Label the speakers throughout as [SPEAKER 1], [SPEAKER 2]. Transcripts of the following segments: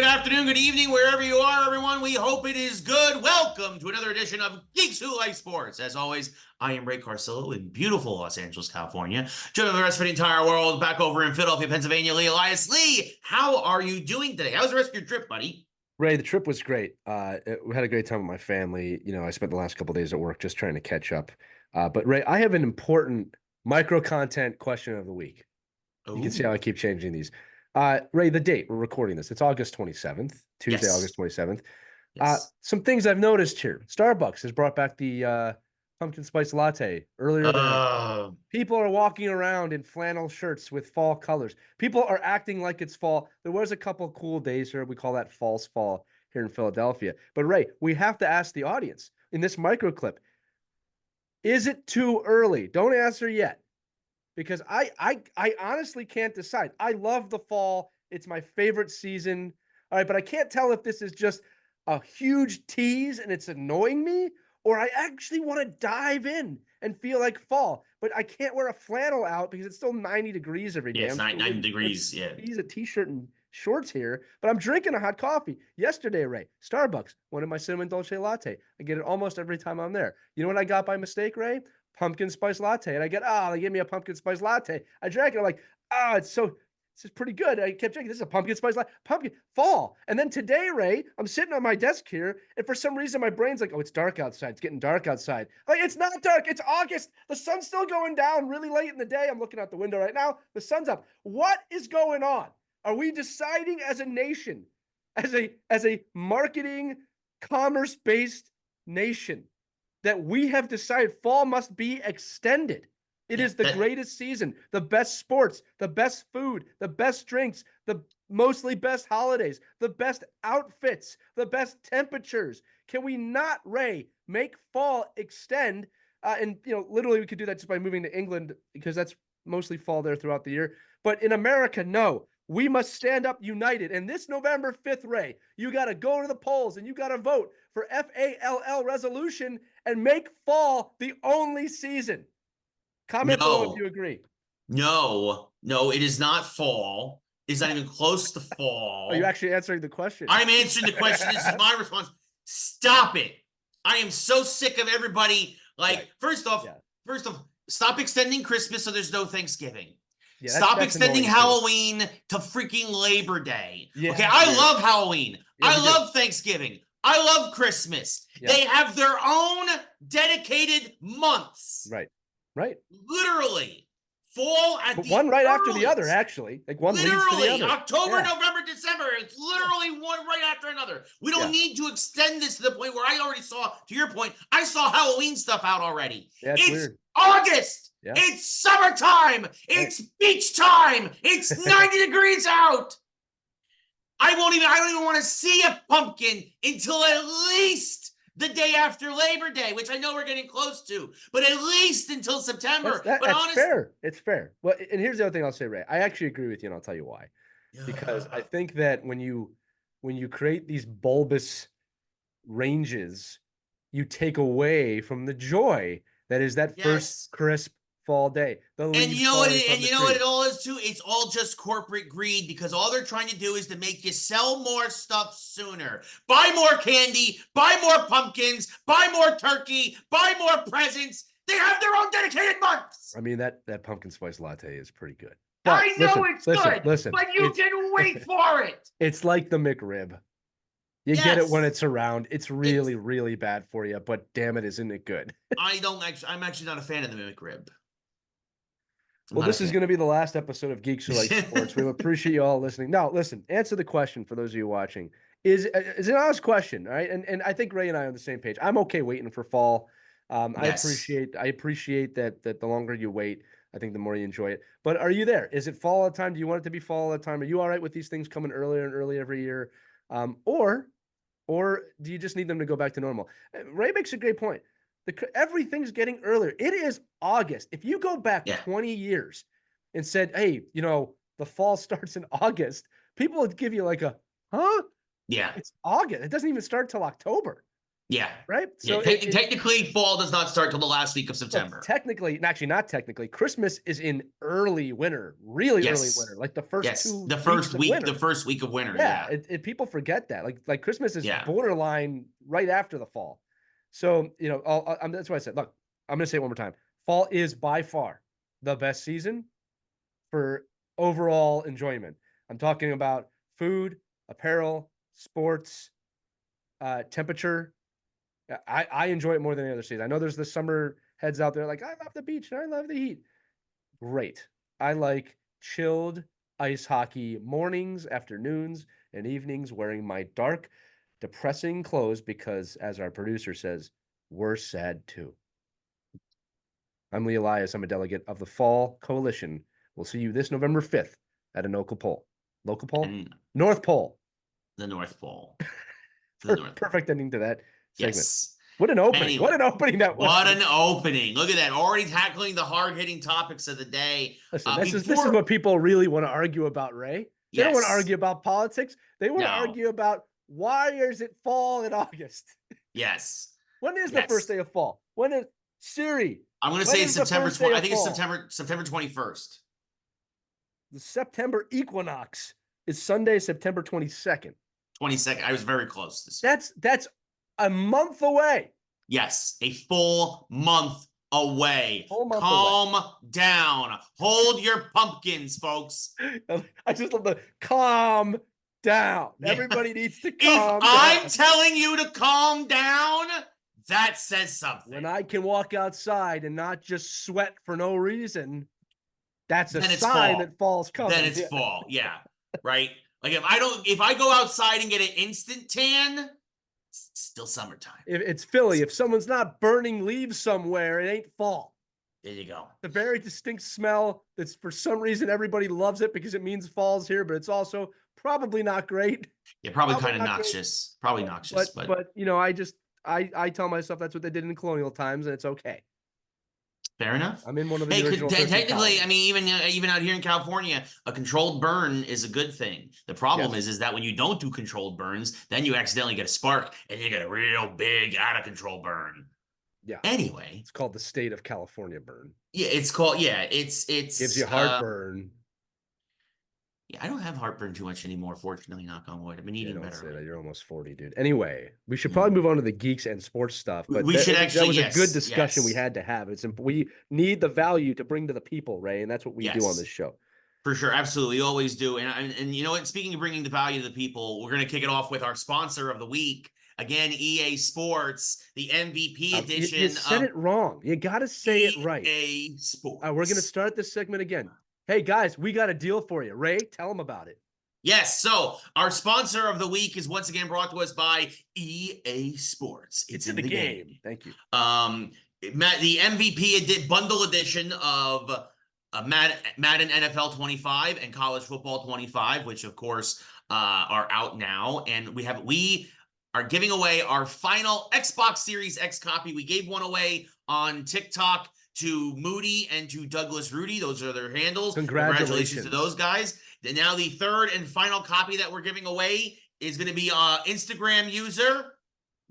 [SPEAKER 1] afternoon, good evening, wherever you are, everyone. We hope it is good. Welcome to another edition of Geeks Who Like Sports. As always, I am Ray Carsillo in beautiful Los Angeles, California. Joining the rest of the entire world back over in Philadelphia, Pennsylvania, Lee Elias. Lee, how are you doing today? How was the rest of your trip, buddy?
[SPEAKER 2] Ray, the trip was great. We had a great time with my family. I spent the last couple of days at work just trying to catch up. But Ray, I have an important micro content question of the week. You can see how I keep changing these. Ray, the date we're recording this, it's August 27th, Tuesday,
[SPEAKER 1] Yes.
[SPEAKER 2] August 27th.
[SPEAKER 1] Yes.
[SPEAKER 2] Some things I've noticed here. Starbucks has brought back the pumpkin spice latte earlier than people are walking around in flannel shirts with fall colors. People are acting like it's fall. There was a couple cool days here. We call that false fall here in Philadelphia. But Ray, we have to ask the audience in this micro clip, is it too early? Don't answer yet. Because I honestly can't decide. I love the fall. It's my favorite season. All right, but I can't tell if this is just a huge tease and it's annoying me, or I actually want to dive in and feel like fall. But I can't wear a flannel out because it's still 90 degrees every day.
[SPEAKER 1] Yeah, it's 90 degrees. Yeah.
[SPEAKER 2] Use a t-shirt and shorts here, but I'm drinking a hot coffee. Yesterday, Ray, Starbucks, wanted my cinnamon dolce latte. I get it almost every time I'm there. You know what I got by mistake, Ray? Pumpkin spice latte. And I get, they gave me a pumpkin spice latte. I drank it. I'm like, this is pretty good. I kept drinking. This is a pumpkin spice latte. Pumpkin fall. And then today, Ray, I'm sitting on my desk here, and for some reason my brain's like, oh, it's dark outside. It's getting dark outside. Like, it's not dark. It's August. The sun's still going down really late in the day. I'm looking out the window right now. The sun's up. What is going on? Are we deciding as a nation, as a marketing, commerce-based nation, that we have decided fall must be extended? It is the greatest season, the best sports, the best food, the best drinks, the mostly best holidays, the best outfits, the best temperatures. Can we not, Ray, make fall extend? And literally we could do that just by moving to England because that's mostly fall there throughout the year. But in America, no. We must stand up united. And this November 5th, Ray, you got to go to the polls and you got to vote for FALL resolution and make fall the only season. Comment below if you agree.
[SPEAKER 1] No, it is not fall. It's not even close to fall.
[SPEAKER 2] Are you actually answering the question?
[SPEAKER 1] I'm answering the question. This is my response. Stop it. I am so sick of everybody. First off, stop extending Christmas so there's no Thanksgiving. Yeah, stop extending Halloween to freaking Labor Day. Yeah, okay, I love Halloween. Yeah, I love Thanksgiving. I love Christmas. Yeah. They have their own dedicated months.
[SPEAKER 2] Right.
[SPEAKER 1] Literally. Fall at the
[SPEAKER 2] one right after the other, actually. Like one leads to the other.
[SPEAKER 1] October, November, December. It's literally one right after another. We don't need to extend this to the point where I already saw, to your point, I saw Halloween stuff out already.
[SPEAKER 2] Yeah, it's weird.
[SPEAKER 1] August. Yeah. It's summertime. It's beach time. It's 90 degrees out. I don't even want to see a pumpkin until at least the day after Labor Day, which I know we're getting close to, but at least until September.
[SPEAKER 2] That's fair. It's fair. Well, and here's the other thing I'll say, Ray. I actually agree with you, and I'll tell you why. Because I think that when you create these bulbous ranges, you take away from the joy that is that first crisp fall day.
[SPEAKER 1] And you know what it all is too? It's all just corporate greed, because all they're trying to do is to make you sell more stuff sooner. Buy more candy, buy more pumpkins, buy more turkey, buy more presents. They have their own dedicated months.
[SPEAKER 2] I mean, that pumpkin spice latte is pretty good.
[SPEAKER 1] But I know it's good, but you can wait for it.
[SPEAKER 2] It's like the McRib. You get it when it's around. It's really, really bad for you, but damn it, isn't it good?
[SPEAKER 1] I'm actually not a fan of the McRib.
[SPEAKER 2] Well, this is going to be the last episode of Geeks Who Like Sports. We appreciate you all listening. Now, listen, answer the question for those of you watching. Is an honest question, all right? And I think Ray and I are on the same page. I'm okay waiting for fall. I appreciate that the longer you wait, I think the more you enjoy it. But are you there? Is it fall all the time? Do you want it to be fall all the time? Are you all right with these things coming earlier and earlier every year? Or do you just need them to go back to normal? Ray makes a great point. Everything's getting earlier. It is August. If you go back 20 years and said, hey, the fall starts in August, people would give you like a, huh?
[SPEAKER 1] Yeah.
[SPEAKER 2] It's August. It doesn't even start till October.
[SPEAKER 1] Yeah.
[SPEAKER 2] Right? So
[SPEAKER 1] technically, fall does not start till the last week of September.
[SPEAKER 2] Well, technically, actually not technically, Christmas is in early winter, really early winter, like the first
[SPEAKER 1] the first week of winter. Yeah.
[SPEAKER 2] People forget that. Like Christmas is borderline right after the fall. So, that's why I said, look, I'm going to say it one more time. Fall is by far the best season for overall enjoyment. I'm talking about food, apparel, sports, temperature. I enjoy it more than any other season. I know there's the summer heads out there like, I love the beach and I love the heat. Great. I like chilled ice hockey mornings, afternoons, and evenings wearing my dark, depressing clothes because, as our producer says, we're sad too. I'm Lee Elias. I'm a delegate of the Fall Coalition. We'll see you this November 5th at a local poll. Local poll? North Pole.
[SPEAKER 1] The North Pole.
[SPEAKER 2] Perfect ending to that segment.
[SPEAKER 1] Yes.
[SPEAKER 2] What an opening. Anyway, what an opening that was.
[SPEAKER 1] What an opening. Look at that. Already tackling the hard-hitting topics of the day.
[SPEAKER 2] Listen, this is what people really want to argue about, Ray. They don't want to argue about politics. They want to argue about why is it fall in August?
[SPEAKER 1] Yes.
[SPEAKER 2] When is the first day of fall? When is Siri?
[SPEAKER 1] I'm going to say it's September 20. I think it's September 21st.
[SPEAKER 2] The September equinox is Sunday, September 22nd.
[SPEAKER 1] 22nd. I was very close this year.
[SPEAKER 2] That's a month away.
[SPEAKER 1] Yes, a full month away. Calm down. Hold your pumpkins, folks.
[SPEAKER 2] I just love the calm down. Yeah. Everybody needs to calm down.
[SPEAKER 1] I'm telling you to calm down, that says something.
[SPEAKER 2] When I can walk outside and not just sweat for no reason, that's a sign that fall's coming.
[SPEAKER 1] Then it's fall, yeah. Right? Like if I go outside and get an instant tan, it's still summertime.
[SPEAKER 2] It's Philly. If someone's not burning leaves somewhere, it ain't fall.
[SPEAKER 1] There you go.
[SPEAKER 2] The very distinct smell that's for some reason everybody loves it because it means fall's here, but it's also probably not great.
[SPEAKER 1] Yeah, probably kind of noxious. Great. Probably noxious.
[SPEAKER 2] But I tell myself that's what they did in colonial times, and it's okay.
[SPEAKER 1] Fair enough.
[SPEAKER 2] I'm in one of the original.
[SPEAKER 1] Technically, I mean, even out here in California, a controlled burn is a good thing. The problem is that when you don't do controlled burns, then you accidentally get a spark and you get a real big out of control burn.
[SPEAKER 2] Yeah.
[SPEAKER 1] Anyway,
[SPEAKER 2] it's called the state of California burn.
[SPEAKER 1] Yeah, it's called. Yeah, it's
[SPEAKER 2] gives you heartburn.
[SPEAKER 1] Yeah, I don't have heartburn too much anymore, fortunately, knock on wood. I've been eating better.
[SPEAKER 2] Say that. You're almost 40, dude. Anyway, we should probably move on to the geeks and sports stuff. But that was a good discussion we had to have. We need the value to bring to the people, Ray, and that's what we do on this show.
[SPEAKER 1] For sure, absolutely. We always do. And you know what? Speaking of bringing the value to the people, we're going to kick it off with our sponsor of the week. Again, EA Sports, the MVP edition.
[SPEAKER 2] You said it wrong. You got to say it right.
[SPEAKER 1] EA Sports.
[SPEAKER 2] We're going to start this segment again. Hey, guys, we got a deal for you. Ray, tell them about it.
[SPEAKER 1] Yes, so our sponsor of the week is once again brought to us by EA Sports. It's in the game.
[SPEAKER 2] Thank you.
[SPEAKER 1] The MVP bundle edition of Madden NFL 25 and College Football 25, which, of course, are out now. And we are giving away our final Xbox Series X copy. We gave one away on TikTok to Moody and to Douglas Rudy. Those are their handles. Congratulations to those guys. And now the third and final copy that we're giving away is going to be Instagram user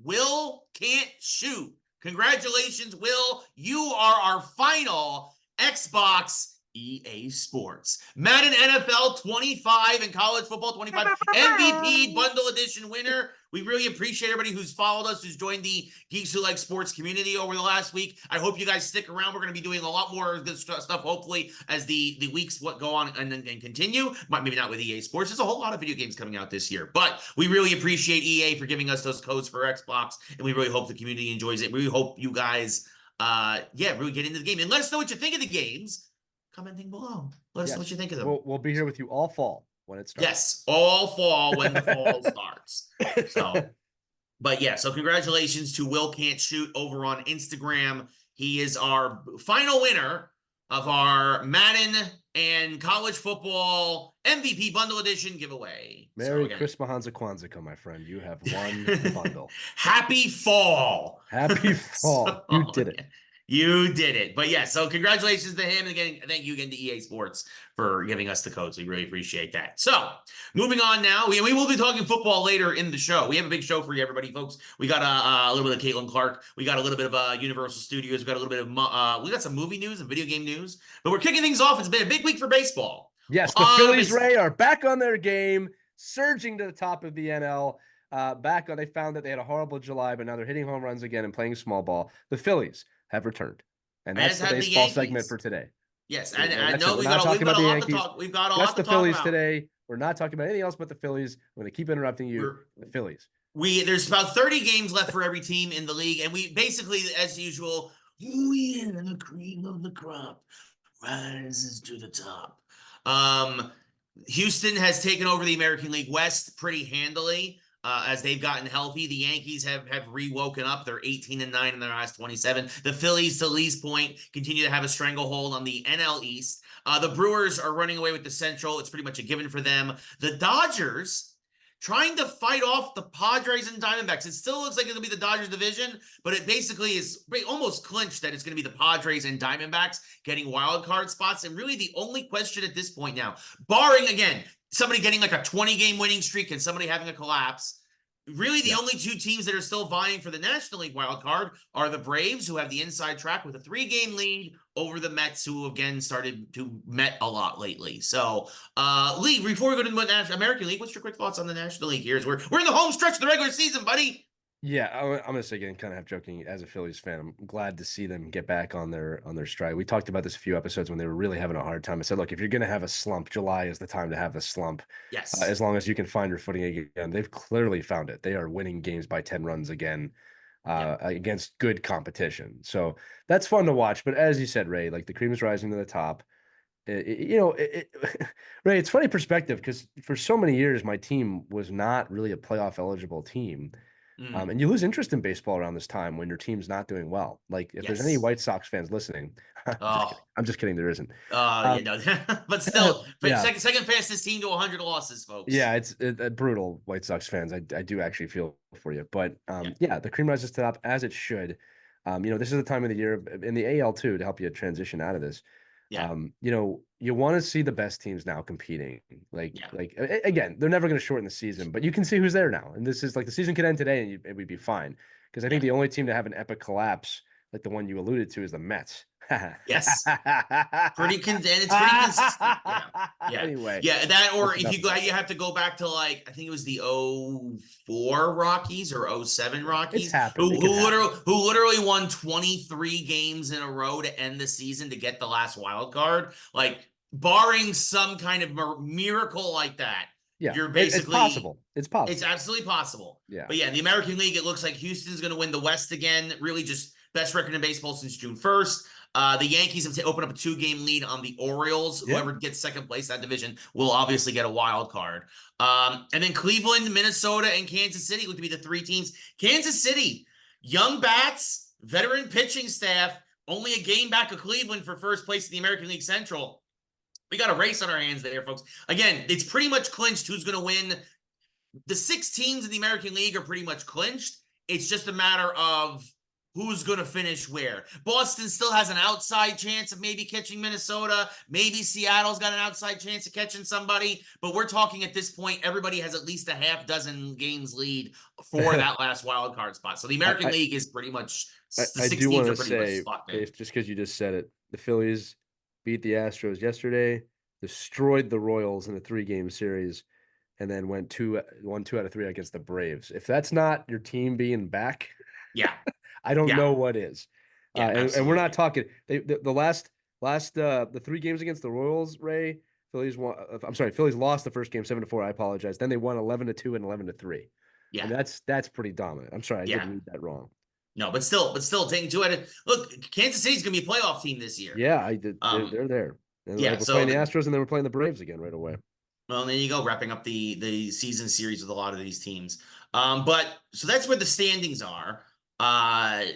[SPEAKER 1] Will Can't Shoot. Congratulations, Will. You are our final Xbox EA Sports Madden NFL 25 and College Football 25 MVP Bundle Edition winner. We really appreciate everybody who's followed us, who's joined the Geeks Who Like Sports community over the last week. I hope you guys stick around. We're going to be doing a lot more of this stuff, hopefully, as the weeks go on and continue. Maybe not with EA Sports. There's a whole lot of video games coming out this year. But we really appreciate EA for giving us those codes for Xbox, and we really hope the community enjoys it. We really hope you guys, really get into the game. And let us know what you think of the games. Commenting below. Let us know what you think of them.
[SPEAKER 2] We'll be here with you all fall when it starts.
[SPEAKER 1] Yes, all fall when the fall starts. So congratulations to Will Can't Shoot over on Instagram. He is our final winner of our Madden and College Football MVP Bundle Edition giveaway.
[SPEAKER 2] Merry Christmas Kwanzaa, my friend. You have won the bundle.
[SPEAKER 1] Happy fall.
[SPEAKER 2] Happy fall. You did it.
[SPEAKER 1] You did it. But yeah, so congratulations to him. And again, thank you again to EA Sports for giving us the codes. We really appreciate that. So moving on now, we will be talking football later in the show. We have a big show for you, everybody, folks. We got a little bit of Caitlin Clark. We got a little bit of Universal Studios. We got a little bit of, we got some movie news and video game news. But we're kicking things off. It's been a big week for baseball.
[SPEAKER 2] Yes, the Phillies, Ray, are back on their game, surging to the top of the NL. They found that they had a horrible July, but now they're hitting home runs again and playing small ball. The Phillies have returned. And that's the baseball segment for today.
[SPEAKER 1] Yes, and I know we've got a lot to talk. We've got a lot to talk about.
[SPEAKER 2] That's the Phillies today. We're not talking about anything else but the Phillies. We're going to keep interrupting you. The Phillies.
[SPEAKER 1] There's about 30 games left for every team in the league, and we basically, as usual, we in the cream of the crop rises to the top. Houston has taken over the American League West pretty handily. As they've gotten healthy, the Yankees have re-woken up. They're 18-9 in their last 27. The Phillies, to Lee's point, continue to have a stranglehold on the NL East. The Brewers are running away with the Central. It's pretty much a given for them. The Dodgers trying to fight off the Padres and Diamondbacks. It still looks like it's going to be the Dodgers division, but it basically is almost clinched that it's going to be the Padres and Diamondbacks getting wild card spots. And really the only question at this point now, barring, again, somebody getting like a 20-game winning streak and somebody having a collapse, really the only two teams that are still vying for the National League wild card are the Braves, who have the inside track with a 3-game lead over the Mets, who again started to Met a lot lately. So, Lee, before we go to the American League, what's your quick thoughts on the National League here? We're in the home stretch of the regular season, buddy.
[SPEAKER 2] Yeah, I'm gonna say again, kind of half joking. As a Phillies fan, I'm glad to see them get back on their stride. We talked about this a few episodes when they were really having a hard time. I said, look, if you're gonna have a slump, July is the time to have the slump.
[SPEAKER 1] Yes.
[SPEAKER 2] As long as you can find your footing again, they've clearly found it. They are winning games by 10 runs again against good competition. So that's fun to watch. But as you said, Ray, like the cream is rising to the top. Ray, it's funny perspective because for so many years my team was not really a playoff eligible team. And you lose interest in baseball around this time when your team's not doing well. Like if there's any White Sox fans listening, I'm just kidding. There isn't.
[SPEAKER 1] But still, second fastest team to 100 losses, folks.
[SPEAKER 2] Yeah, it's brutal. White Sox fans, I do actually feel for you. But the cream rises to the top as it should. This is the time of the year in the AL too to help you transition out of this. You want to see the best teams now competing. Again, they're never going to shorten the season, but you can see who's there now. And this is like the season could end today and it would be fine. Because I think the only team to have an epic collapse, like the one you alluded to, is the Mets.
[SPEAKER 1] Yes. It's pretty consistent. Yeah.
[SPEAKER 2] Anyway.
[SPEAKER 1] Yeah, that or if you have to go back to I think it was the 04 Rockies or 07 Rockies. Who literally won 23 games in a row to end the season to get the last wild card. Barring some kind of miracle like that.
[SPEAKER 2] Yeah,
[SPEAKER 1] you're basically
[SPEAKER 2] it's possible. It's possible.
[SPEAKER 1] It's absolutely possible.
[SPEAKER 2] Yeah.
[SPEAKER 1] But in the American League, it looks like Houston's going to win the West again. Really just best record in baseball since June 1st. The Yankees have opened up a 2-game lead on the Orioles. Yep. Whoever gets second place in that division will obviously get a wild card. And then Cleveland, Minnesota, and Kansas City look to be the 3 teams. Kansas City, young bats, veteran pitching staff, only a game back of Cleveland for first place in the American League Central. We got a race on our hands there, folks. Again, it's pretty much clinched who's going to win. The 6 teams in the American League are pretty much clinched. It's just a matter of who's going to finish where. Boston still has an outside chance of maybe catching Minnesota. Maybe Seattle's got an outside chance of catching somebody. But we're talking at this point, everybody has at least a half dozen games lead for that last wild card spot. So the American League is pretty much the 6 teams are pretty much spot there.
[SPEAKER 2] Just because you just said it, the Phillies beat the Astros yesterday, destroyed the Royals in a 3-game series, and then won 2 out of 3 against the Braves. If that's not your team being back, I don't know what is. And we're not talking the 3 games against the Royals, Ray. Phillies lost the first game 7-4. I apologize. Then they won 11-2 and 11-3. Yeah, and that's pretty dominant. I'm sorry, I did read that wrong.
[SPEAKER 1] No, but still taking 2 out of look. Kansas City's gonna be a playoff team this year.
[SPEAKER 2] Yeah, I did. They're there. And we're playing the Astros, and then we're playing the Braves again right away.
[SPEAKER 1] Well, there you go, wrapping up the season series with a lot of these teams. But so that's where the standings are. A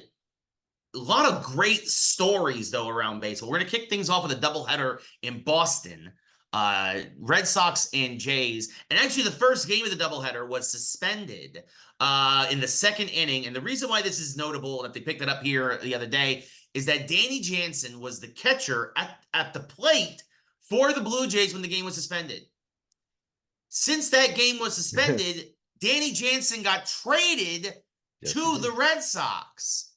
[SPEAKER 1] lot of great stories though around baseball. We're gonna kick things off with a doubleheader in Boston. Red Sox and Jays. And actually the first game of the doubleheader was suspended in the 2nd inning. And the reason why this is notable, and if they picked it up here the other day, is that Danny Jansen was the catcher at the plate for the Blue Jays when the game was suspended. Since that game was suspended, Danny Jansen got traded to the Red Sox.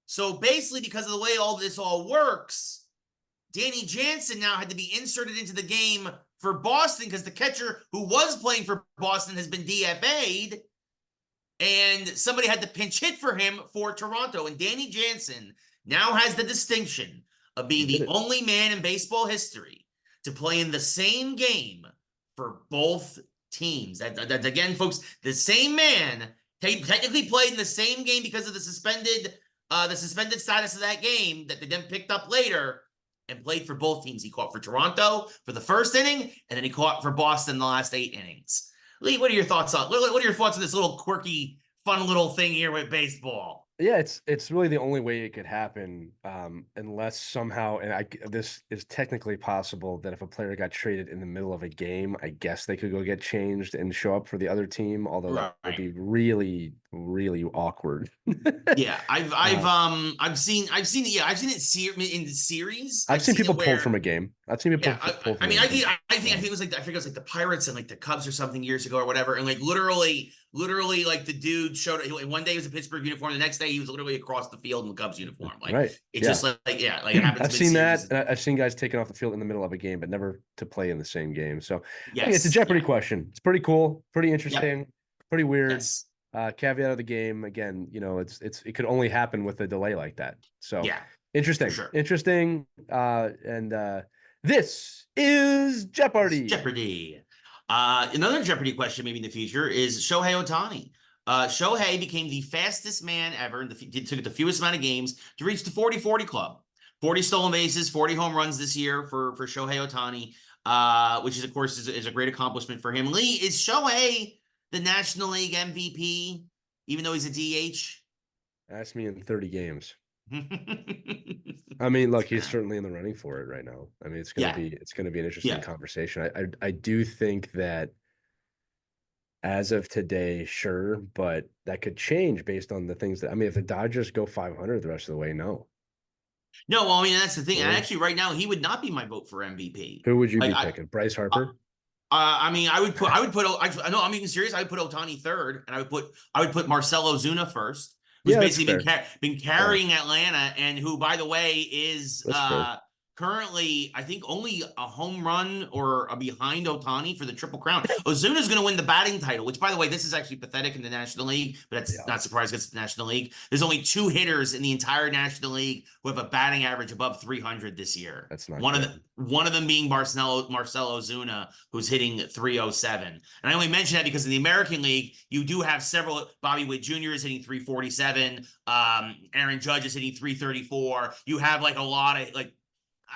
[SPEAKER 1] So basically, because of the way all this all works, Danny Jansen now had to be inserted into the game for Boston because the catcher who was playing for Boston has been DFA'd, and somebody had to pinch hit for him for Toronto. And Danny Jansen now has the distinction of being the only man in baseball history to play in the same game for both teams. That again, folks, the same man technically played in the same game because of the suspended status of that game that they then picked up later, and played for both teams. He caught for Toronto for the first inning, and then he caught for Boston the last 8 innings. Lee, what are your thoughts on this little quirky, fun little thing here with baseball?
[SPEAKER 2] Yeah, it's really the only way it could happen, unless somehow, and this is technically possible, that if a player got traded in the middle of a game, I guess they could go get changed and show up for the other team, although that would be really, really awkward.
[SPEAKER 1] Yeah, I've seen it in series.
[SPEAKER 2] I've seen people pulled from a game. I've seen people pulled from
[SPEAKER 1] I think it was like the Pirates and like the Cubs or something years ago or whatever, and like literally like the dude showed up. One day he was a Pittsburgh uniform, the next day he was literally across the field in the Cubs uniform. Like just like it happens.
[SPEAKER 2] I've seen that. I've seen guys taken off the field in the middle of a game, but never to play in the same game. So I think it's a Jeopardy question. It's pretty cool, pretty interesting, pretty weird. Yes. Caveat of the game again, it could only happen with a delay like that. So interesting, interesting. And this is Jeopardy.
[SPEAKER 1] Jeopardy. Another Jeopardy question maybe in the future is Shohei Ohtani. Shohei became the fastest man ever, and took the fewest amount of games to reach the 40-40 club. 40 stolen bases, 40 home runs this year for Shohei Ohtani, which is, of course, is a great accomplishment for him. Lee, is Shohei the National League MVP, even though he's a DH?
[SPEAKER 2] Ask me in 30 games. I mean, look, he's certainly in the running for it right now. I mean, it's gonna be an interesting conversation. I do think that as of today, sure, but that could change based on the things that, I mean, if the Dodgers go 500 the rest of the way, no.
[SPEAKER 1] No, well, I mean, that's the thing. And actually, right now, he would not be my vote for MVP.
[SPEAKER 2] Who would you be picking? Bryce Harper?
[SPEAKER 1] I mean, I would put, no, I'm being serious. I would put Ohtani third, and I would put Marcell Ozuna first, who's basically been carrying Atlanta, and who, by the way, is currently, I think, only a home run or a behind Ohtani for the Triple Crown. Ozuna's going to win the batting title, which, by the way, this is actually pathetic in the National League, but that's not surprising because it's the National League. There's only 2 hitters in the entire National League who have a batting average above 300 this year.
[SPEAKER 2] That's not
[SPEAKER 1] one of them being Marcell Ozuna, who's hitting 307. And I only mention that because in the American League, you do have several. Bobby Witt Jr. is hitting 347. Aaron Judge is hitting 334. You have like a lot of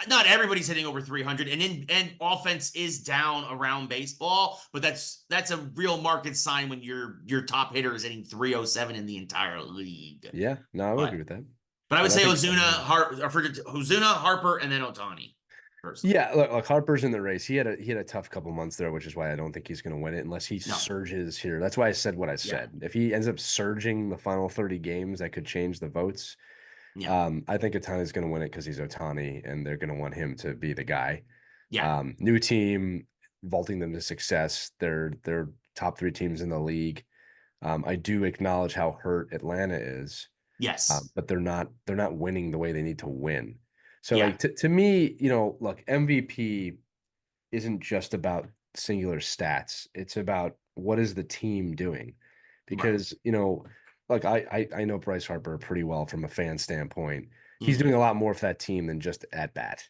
[SPEAKER 1] not everybody's hitting over 300, and offense is down around baseball, but that's a real market sign when your top hitter is hitting 307 in the entire league.
[SPEAKER 2] Yeah, no, I would agree with that.
[SPEAKER 1] But I would say Ozuna, Harper, and then Ohtani. Personally.
[SPEAKER 2] Yeah, look, Harper's in the race. He had a tough couple months there, which is why I don't think he's going to win it unless he surges here. That's why I said what I said. If he ends up surging the final 30 games, that could change the votes. I think Ohtani's going to win it because he's Ohtani, and they're going to want him to be the guy. New team, vaulting them to success. They're top 3 teams in the league. I do acknowledge how hurt Atlanta is.
[SPEAKER 1] Yes,
[SPEAKER 2] but they're not winning the way they need to win. So like to me, look, MVP isn't just about singular stats. It's about what is the team doing, because look, I know Bryce Harper pretty well from a fan standpoint. He's doing a lot more for that team than just at bat.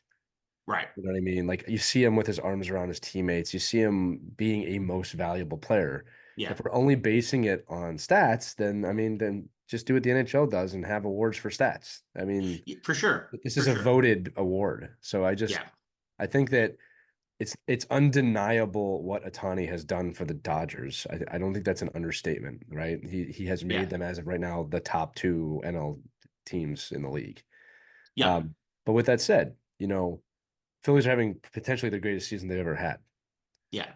[SPEAKER 1] Right.
[SPEAKER 2] You know what I mean? Like, you see him with his arms around his teammates. You see him being a most valuable player.
[SPEAKER 1] Yeah.
[SPEAKER 2] If we're only basing it on stats, then just do what the NHL does and have awards for stats. I mean,
[SPEAKER 1] for sure.
[SPEAKER 2] This is a voted award. So I think that it's undeniable what Ohtani has done for the Dodgers. I don't think that's an understatement, right? He has made them, as of right now, the top 2 NL teams in the league.
[SPEAKER 1] Yeah.
[SPEAKER 2] But with that said, Phillies are having potentially the greatest season they've ever had.
[SPEAKER 1] Yeah.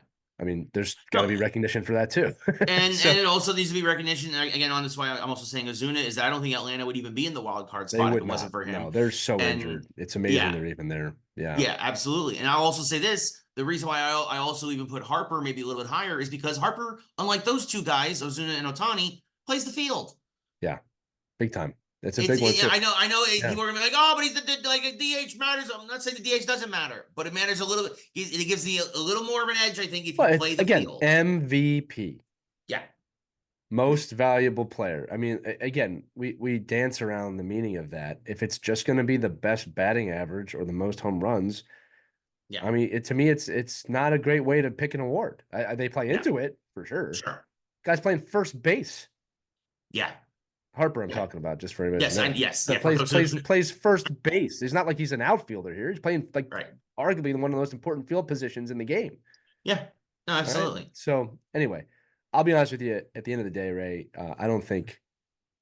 [SPEAKER 2] I mean, there's got to be recognition for that too.
[SPEAKER 1] And it also needs to be recognition again on this. Why I'm also saying Ozuna is that I don't think Atlanta would even be in the wild card spot if it wasn't for him.
[SPEAKER 2] No, they're so injured. It's amazing they're even there.
[SPEAKER 1] Yeah, absolutely. And I'll also say this: the reason why I also even put Harper maybe a little bit higher is because Harper, unlike those two guys, Ozuna and Ohtani, plays the field.
[SPEAKER 2] Yeah, big time. It's a big one too.
[SPEAKER 1] I know. People are gonna be like, "Oh, but he's like a DH matters." I'm not saying the DH doesn't matter, but it matters a little bit. It gives you a little more of an edge, I think, if you play the field.
[SPEAKER 2] MVP.
[SPEAKER 1] Yeah.
[SPEAKER 2] Most valuable player. I mean, again, we dance around the meaning of that. If it's just going to be the best batting average or the most home runs, I mean, to me, it's not a great way to pick an award. They play into it for sure.
[SPEAKER 1] Sure.
[SPEAKER 2] Guy's playing first base.
[SPEAKER 1] Yeah.
[SPEAKER 2] Harper, I'm talking about, just for anybody.
[SPEAKER 1] Yes.
[SPEAKER 2] Plays first base. It's not like he's an outfielder here. He's playing arguably one of the most important field positions in the game.
[SPEAKER 1] Yeah. No, absolutely.
[SPEAKER 2] Right? So anyway, I'll be honest with you. At the end of the day, Ray, I don't think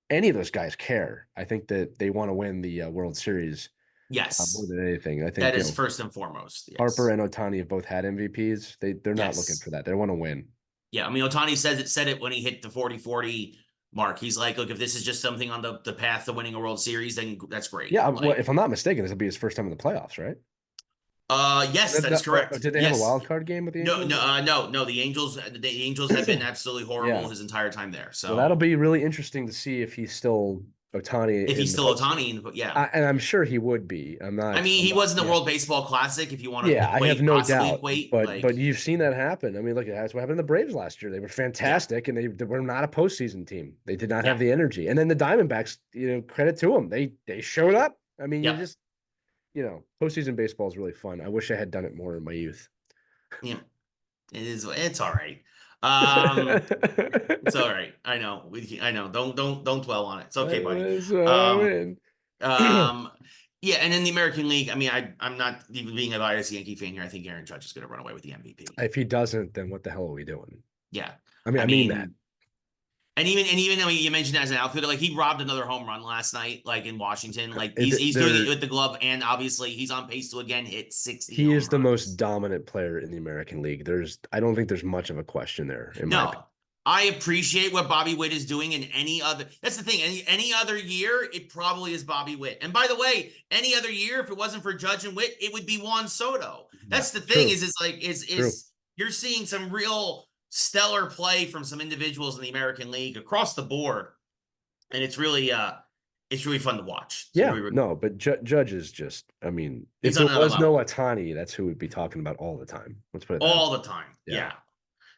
[SPEAKER 2] any of those guys care. I think that they want to win the World Series.
[SPEAKER 1] Yes.
[SPEAKER 2] More than anything. I think
[SPEAKER 1] that is first and foremost. Yes.
[SPEAKER 2] Harper and Ohtani have both had MVPs. They're not looking for that. They want to win.
[SPEAKER 1] Yeah. I mean, Ohtani said it when he hit the 40-40 mark. He's like, look, if this is just something on the path to winning a World Series, then that's great.
[SPEAKER 2] Yeah. Well, if I'm not mistaken, this will be his first time in the playoffs, right?
[SPEAKER 1] Yes, that is correct.
[SPEAKER 2] Did they have a wild card game with the Angels?
[SPEAKER 1] No. The Angels have been absolutely horrible his entire time there. So
[SPEAKER 2] that'll be really interesting to see if he's still Ohtani.
[SPEAKER 1] If he's still Ohtani,
[SPEAKER 2] and I'm sure he would be. I'm not.
[SPEAKER 1] I mean, he was in the World Baseball Classic. If you want to,
[SPEAKER 2] I have no doubt. But you've seen that happen. I mean, look, that's what happened to the Braves last year. They were fantastic, and they were not a postseason team. They did not have the energy. And then the Diamondbacks, credit to them, they showed up. I mean, you just. Postseason baseball is really fun. I wish I had done it more in my youth.
[SPEAKER 1] Yeah, it is. It's all right. It's all right. I know. I know. Don't dwell on it. It's okay, buddy. Yeah, and in the American League, I mean, I'm not even being a biased Yankee fan here. I think Aaron Judge is going to run away with the MVP.
[SPEAKER 2] If he doesn't, then what the hell are we doing?
[SPEAKER 1] Yeah,
[SPEAKER 2] I mean that.
[SPEAKER 1] And even though you mentioned as an outfielder, like he robbed another home run last night, like in Washington. Like he's doing it with the glove, and obviously he's on pace to again hit 60.
[SPEAKER 2] He is the most dominant player in the American League. I don't think there's much of a question there.
[SPEAKER 1] I appreciate what Bobby Witt is doing in any other. That's the thing. Any other year, it probably is Bobby Witt. And by the way, any other year, if it wasn't for Judge and Witt, it would be Juan Soto. That's the thing. You're seeing some real stellar play from some individuals in the American League across the board, and it's really fun to watch.
[SPEAKER 2] But Judge is just. I mean, if there was no Ohtani, that's who we'd be talking about all the time. Let's put it
[SPEAKER 1] all the time. Yeah.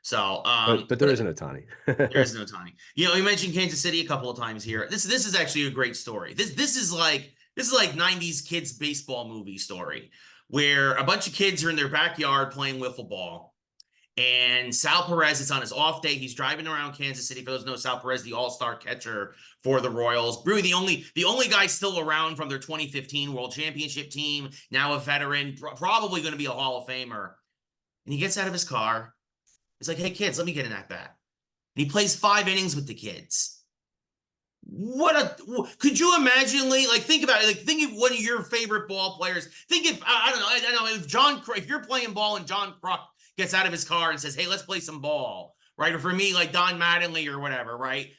[SPEAKER 1] So,
[SPEAKER 2] but there isn't Ohtani.
[SPEAKER 1] There is no Ohtani. You mentioned Kansas City a couple of times here. This is actually a great story. This is like 90s kids baseball movie story where a bunch of kids are in their backyard playing wiffle ball. And Sal Perez is on his off day. He's driving around Kansas City. For those who know, Sal Perez, the all-star catcher for the Royals. Really the only guy still around from their 2015 World Championship team. Now a veteran, probably going to be a Hall of Famer. And he gets out of his car. He's like, hey, kids, let me get an at-bat. And he plays 5 innings with the kids. Could you imagine, think about it. Think of one of your favorite ball players. Think if, I don't know, if you're playing ball and John Kruk gets out of his car and says, hey, let's play some ball, right? Or for me, like Don Mattingly or whatever, right?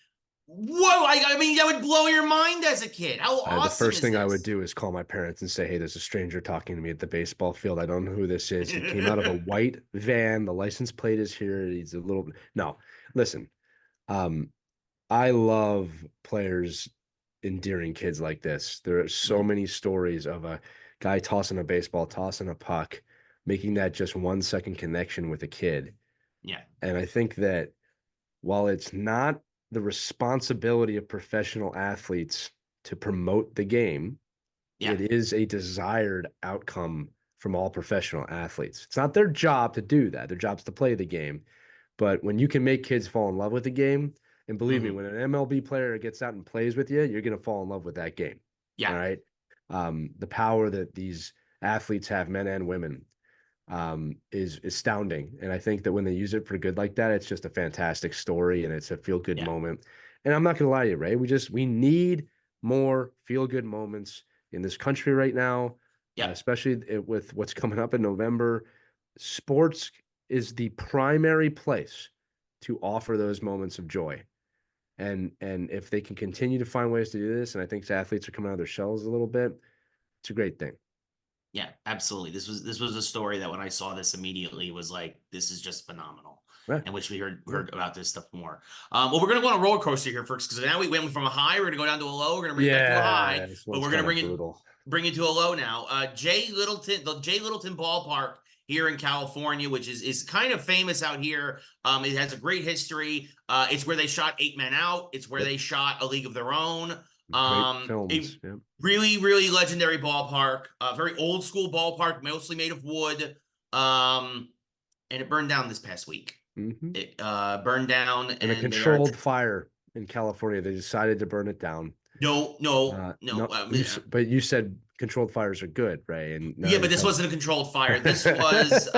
[SPEAKER 1] Whoa, I mean, that would blow your mind as a kid. How awesome
[SPEAKER 2] the first thing I would do is call my parents and say, hey, there's a stranger talking to me at the baseball field. I don't know who this is. He came out of a white van. The license plate is here. He's a little... No, listen. I love players endearing kids like this. There are so many stories of a guy tossing a baseball, tossing a puck, making that just 1 second connection with a kid.
[SPEAKER 1] Yeah.
[SPEAKER 2] And I think that while it's not the responsibility of professional athletes to promote the game, it is a desired outcome from all professional athletes. It's not their job to do that. Their job's to play the game. But when you can make kids fall in love with the game, and believe me, when an MLB player gets out and plays with you, you're going to fall in love with that game.
[SPEAKER 1] Yeah.
[SPEAKER 2] All right. The power that these athletes have, men and women, is astounding. And I think that when they use it for good like that, it's just a fantastic story and it's a feel-good moment. And I'm not going to lie to you, Ray, we need more feel-good moments in this country right now, especially with what's coming up in November. Sports is the primary place to offer those moments of joy. And if they can continue to find ways to do this, and I think athletes are coming out of their shells a little bit, it's a great thing.
[SPEAKER 1] Yeah, absolutely. This was a story that when I saw this immediately was like, this is just phenomenal. Right. And wish we heard about this stuff more. Well, we're gonna go on a roller coaster here first, because now we went from a high, we're gonna go down to a low, we're gonna bring it back to a high, but we're gonna bring it to a low now. The Jay Littleton ballpark here in California, which is kind of famous out here. It has a great history. It's where they shot 8 Men Out. It's where they shot A League of Their Own.
[SPEAKER 2] Films.
[SPEAKER 1] Really, really legendary ballpark. Very old school ballpark, mostly made of wood. And it burned down this past week. It burned down
[SPEAKER 2] in a controlled fire in California. They decided to burn it down.
[SPEAKER 1] No.
[SPEAKER 2] But you said controlled fires are good, right? And
[SPEAKER 1] yeah, but this wasn't a controlled fire. This was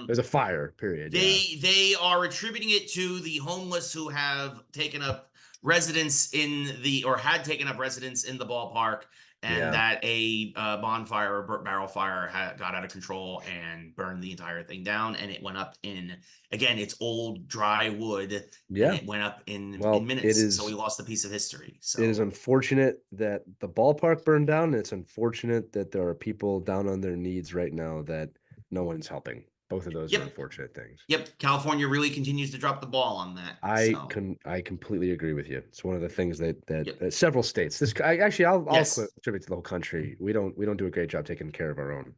[SPEAKER 2] there's a fire, period.
[SPEAKER 1] They are attributing it to the homeless who have taken up residence had taken up residence in the ballpark, and that a bonfire or barrel fire got out of control and burned the entire thing down, and it went up in, again, it's old dry wood. And it went up in minutes. So we lost a piece of history. So
[SPEAKER 2] it is unfortunate that the ballpark burned down, and it's unfortunate that there are people down on their knees right now that no one's helping. Both of those are unfortunate things.
[SPEAKER 1] Yep. California really continues to drop the ball on that.
[SPEAKER 2] I completely agree with you. It's one of the things that several states, I'll attribute to the whole country. We don't do a great job taking care of our own.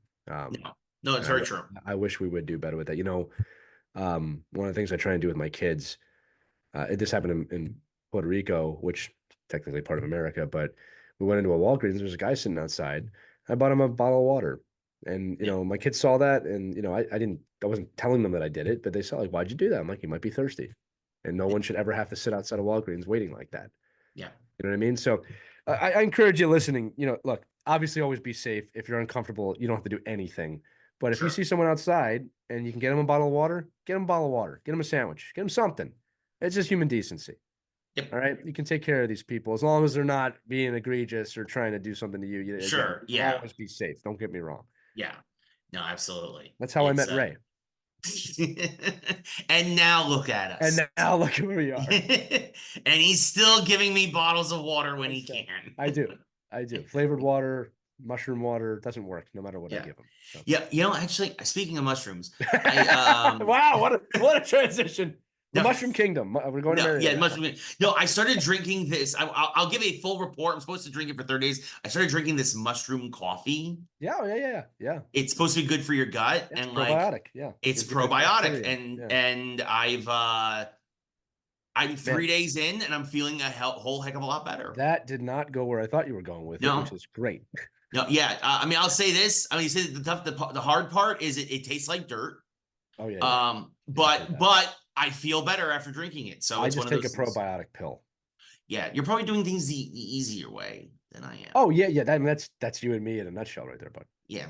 [SPEAKER 1] No, it's very true.
[SPEAKER 2] I wish we would do better with that. One of the things I try and do with my kids, this happened in Puerto Rico, which technically part of America, but we went into a Walgreens. There's a guy sitting outside. I bought him a bottle of water. And, my kids saw that, and, I wasn't telling them that I did it, but they saw, like, why'd you do that? I'm like, you might be thirsty, and no one should ever have to sit outside of Walgreens waiting like that.
[SPEAKER 1] Yeah.
[SPEAKER 2] You know what I mean? So I encourage you listening, look, obviously always be safe. If you're uncomfortable, you don't have to do anything, but if you see someone outside and you can get them a bottle of water, get them a bottle of water, get them a sandwich, get them something. It's just human decency.
[SPEAKER 1] Yep.
[SPEAKER 2] All right. You can take care of these people as long as they're not being egregious or trying to do something to you.
[SPEAKER 1] Sure.
[SPEAKER 2] Always be safe. Don't get me wrong.
[SPEAKER 1] Yeah, no, absolutely.
[SPEAKER 2] That's how I met Ray.
[SPEAKER 1] And now look at us.
[SPEAKER 2] And now look at where we are.
[SPEAKER 1] And he's still giving me bottles of water when he can.
[SPEAKER 2] I do. Flavored water, mushroom water doesn't work no matter what I give him. So.
[SPEAKER 1] Yeah, actually, speaking of mushrooms,
[SPEAKER 2] wow, what a transition. The Mushroom Kingdom. We're going to
[SPEAKER 1] Mushroom. No, I started drinking this. I'll give a full report. I'm supposed to drink it for 30 days. I started drinking this mushroom coffee.
[SPEAKER 2] Yeah.
[SPEAKER 1] It's supposed to be good for your gut,
[SPEAKER 2] and probiotic.
[SPEAKER 1] It's probiotic, and I'm 3 days in, and I'm feeling a whole heck of a lot better.
[SPEAKER 2] That did not go where I thought you were going with it, which is great.
[SPEAKER 1] No, I'll say this. You said the hard part is it tastes like dirt.
[SPEAKER 2] Oh yeah.
[SPEAKER 1] But I feel better after drinking it. So
[SPEAKER 2] I just take a probiotic pill.
[SPEAKER 1] Yeah, you're probably doing things the easier way than I am.
[SPEAKER 2] Oh yeah. That's you and me in a nutshell right there, bud.
[SPEAKER 1] Yeah.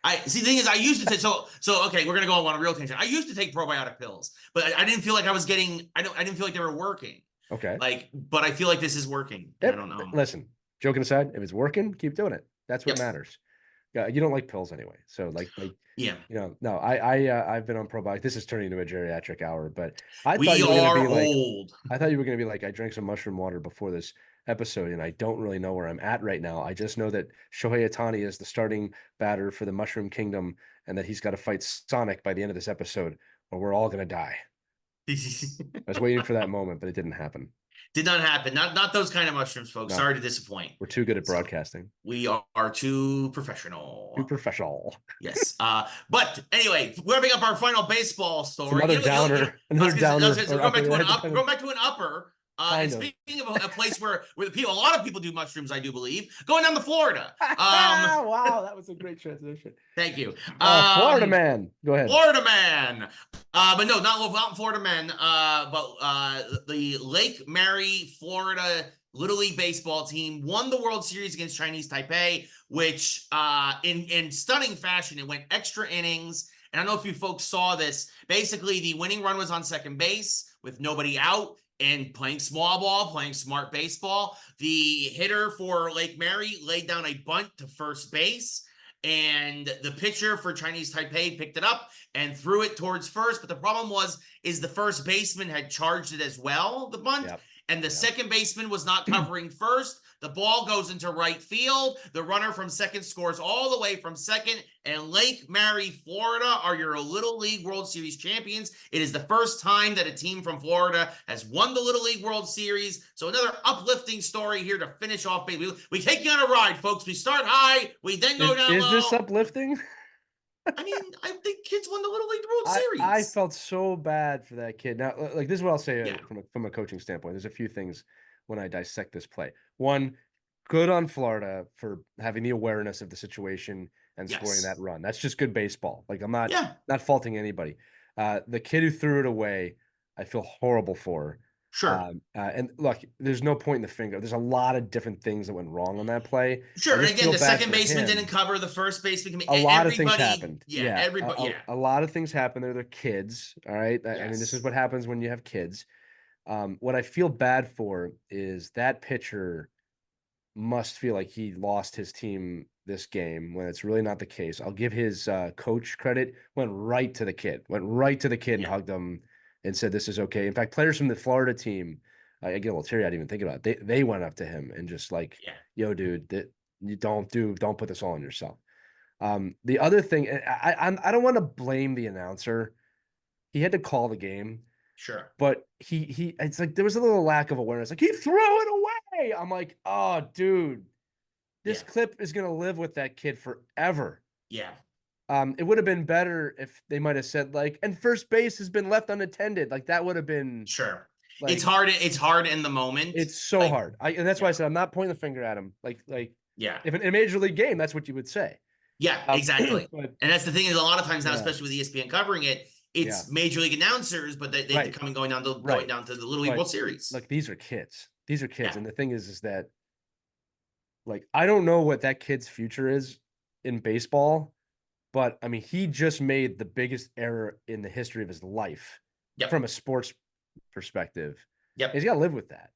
[SPEAKER 1] I see. The thing is, I used to take so okay. We're gonna go on a real tangent. I used to take probiotic pills, but I didn't feel like I was getting. I didn't feel like they were working.
[SPEAKER 2] Okay.
[SPEAKER 1] But I feel like this is working. I don't know.
[SPEAKER 2] Listen, joking aside, if it's working, keep doing it. That's what matters. You don't like pills anyway, so no. I've been on probiotic. This is turning into a geriatric hour, but I thought you were gonna be old. I thought you were gonna be like, I drank some mushroom water before this episode, and I don't really know where I'm at right now. I just know that Shohei Ohtani is the starting batter for the Mushroom Kingdom, and that he's got to fight Sonic by the end of this episode, or we're all gonna die. I was waiting for that moment, but it didn't happen.
[SPEAKER 1] Did not happen. Not those kind of mushrooms, folks. No. Sorry to disappoint.
[SPEAKER 2] We're too good at broadcasting.
[SPEAKER 1] We are too professional. Yes. But anyway, wrapping up our final baseball story.
[SPEAKER 2] Another downer. Another downer.
[SPEAKER 1] Going back to an upper. And speaking of a place where a lot of people do mushrooms, I do believe, going down to Florida.
[SPEAKER 2] Wow, that was a great transition.
[SPEAKER 1] Thank you.
[SPEAKER 2] Florida man. Go ahead.
[SPEAKER 1] Florida man. But no, not Florida men. But the Lake Mary, Florida Little League baseball team won the World Series against Chinese Taipei, which in stunning fashion, it went extra innings. And I don't know if you folks saw this. Basically, the winning run was on second base with nobody out. And playing small ball, playing smart baseball. The hitter for Lake Mary laid down a bunt to first base. and the pitcher for Chinese Taipei picked it up and threw it towards first. But the problem is the first baseman had charged it as well, the bunt, and the second baseman was not covering first. The ball goes into right field. The runner from second scores all the way from second, and Lake Mary, Florida are your Little League World Series champions. It is the first time that a team from Florida has won the Little League World Series. So another uplifting story here to finish off. We take you on a ride, folks. We start high, we then go down low.
[SPEAKER 2] Is this uplifting?
[SPEAKER 1] I mean, I think kids won the Little League World Series.
[SPEAKER 2] I felt so bad for that kid. Now, like, this is what I'll say from a coaching standpoint. There's a few things when I dissect this play. One, good on Florida for having the awareness of the situation and scoring that run. That's just good baseball. Like, I'm not faulting anybody. The kid who threw it away, I feel horrible for.
[SPEAKER 1] Sure.
[SPEAKER 2] And look, there's no point in the finger. There's a lot of different things that went wrong on that play.
[SPEAKER 1] Sure. And again, the second baseman didn't cover. The first baseman.
[SPEAKER 2] A lot of things happened.
[SPEAKER 1] Everybody.
[SPEAKER 2] A lot of things happened. They're kids. All right. I mean, this is what happens when you have kids. What I feel bad for is that pitcher must feel like he lost his team this game when it's really not the case. I'll give his coach credit. Went right to the kid. And hugged him and said, "This is okay." In fact, players from the Florida team, I get a little teary-eyed even thinking about it. They went up to him and just like, "Yo, dude, that you don't put this all on yourself." The other thing, I don't want to blame the announcer. He had to call the game.
[SPEAKER 1] Sure.
[SPEAKER 2] But it's like there was a little lack of awareness. Like, he threw it away. I'm like, oh, dude, this clip is gonna live with that kid forever.
[SPEAKER 1] Yeah.
[SPEAKER 2] It would have been better if they might have said, like, and first base has been left unattended. Like, that would have been
[SPEAKER 1] like, it's hard in the moment.
[SPEAKER 2] It's so hard. And that's why I said I'm not pointing the finger at him. Like if in a major league game, that's what you would say.
[SPEAKER 1] Yeah, exactly. And that's the thing is a lot of times now, especially with ESPN covering it, it's major league announcers, but they come going down to the Little League World Series.
[SPEAKER 2] Like, these are kids. And the thing is that, like, I don't know what that kid's future is in baseball. But I mean, he just made the biggest error in the history of his life from a sports perspective. He's got to live with that.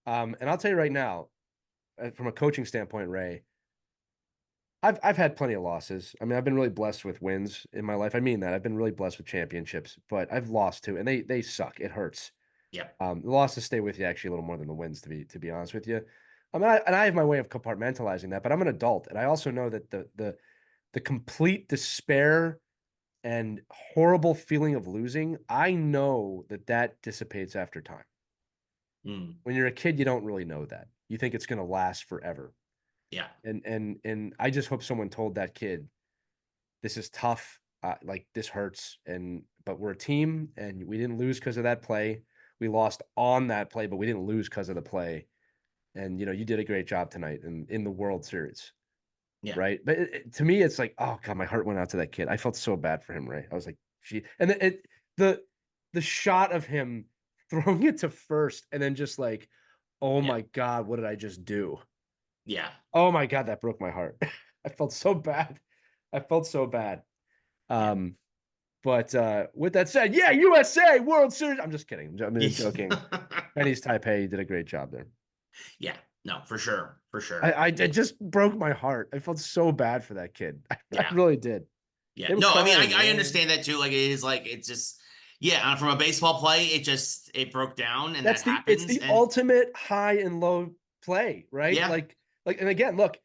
[SPEAKER 2] And I'll tell you right now, from a coaching standpoint, Ray, I've had plenty of losses. I mean, I've been really blessed with wins in my life. I mean that. I've been really blessed with championships, but I've lost too, and they suck. It hurts. The losses stay with you actually a little more than the wins, to be honest with you. I mean, I have my way of compartmentalizing that, but I'm an adult, and I also know that the complete despair and horrible feeling of losing, I know that dissipates after time. When you're a kid, you don't really know that. You think it's going to last forever.
[SPEAKER 1] Yeah.
[SPEAKER 2] And I just hope someone told that kid, this is tough. Like, this hurts. But we're a team, and we didn't lose because of that play. We lost on that play, but we didn't lose because of the play. And, you did a great job tonight in the World Series.
[SPEAKER 1] Yeah.
[SPEAKER 2] Right. But to me, it's like, oh God, my heart went out to that kid. I felt so bad for him, Ray. I was like, gee. And the shot of him throwing it to first and then just like, oh my God, what did I just do?
[SPEAKER 1] Yeah.
[SPEAKER 2] Oh my God, that broke my heart. I felt so bad. But with that said, USA World Series. I'm just kidding. I'm joking. Chinese Taipei did a great job there.
[SPEAKER 1] Yeah. No, for sure.
[SPEAKER 2] It just broke my heart. I felt so bad for that kid. I really did.
[SPEAKER 1] Yeah. No, I mean, I understand that too. Like, it is like, it's just, from a baseball play, it broke down, and
[SPEAKER 2] it's the ultimate high and low play, right?
[SPEAKER 1] Yeah.
[SPEAKER 2] Like, and again, look,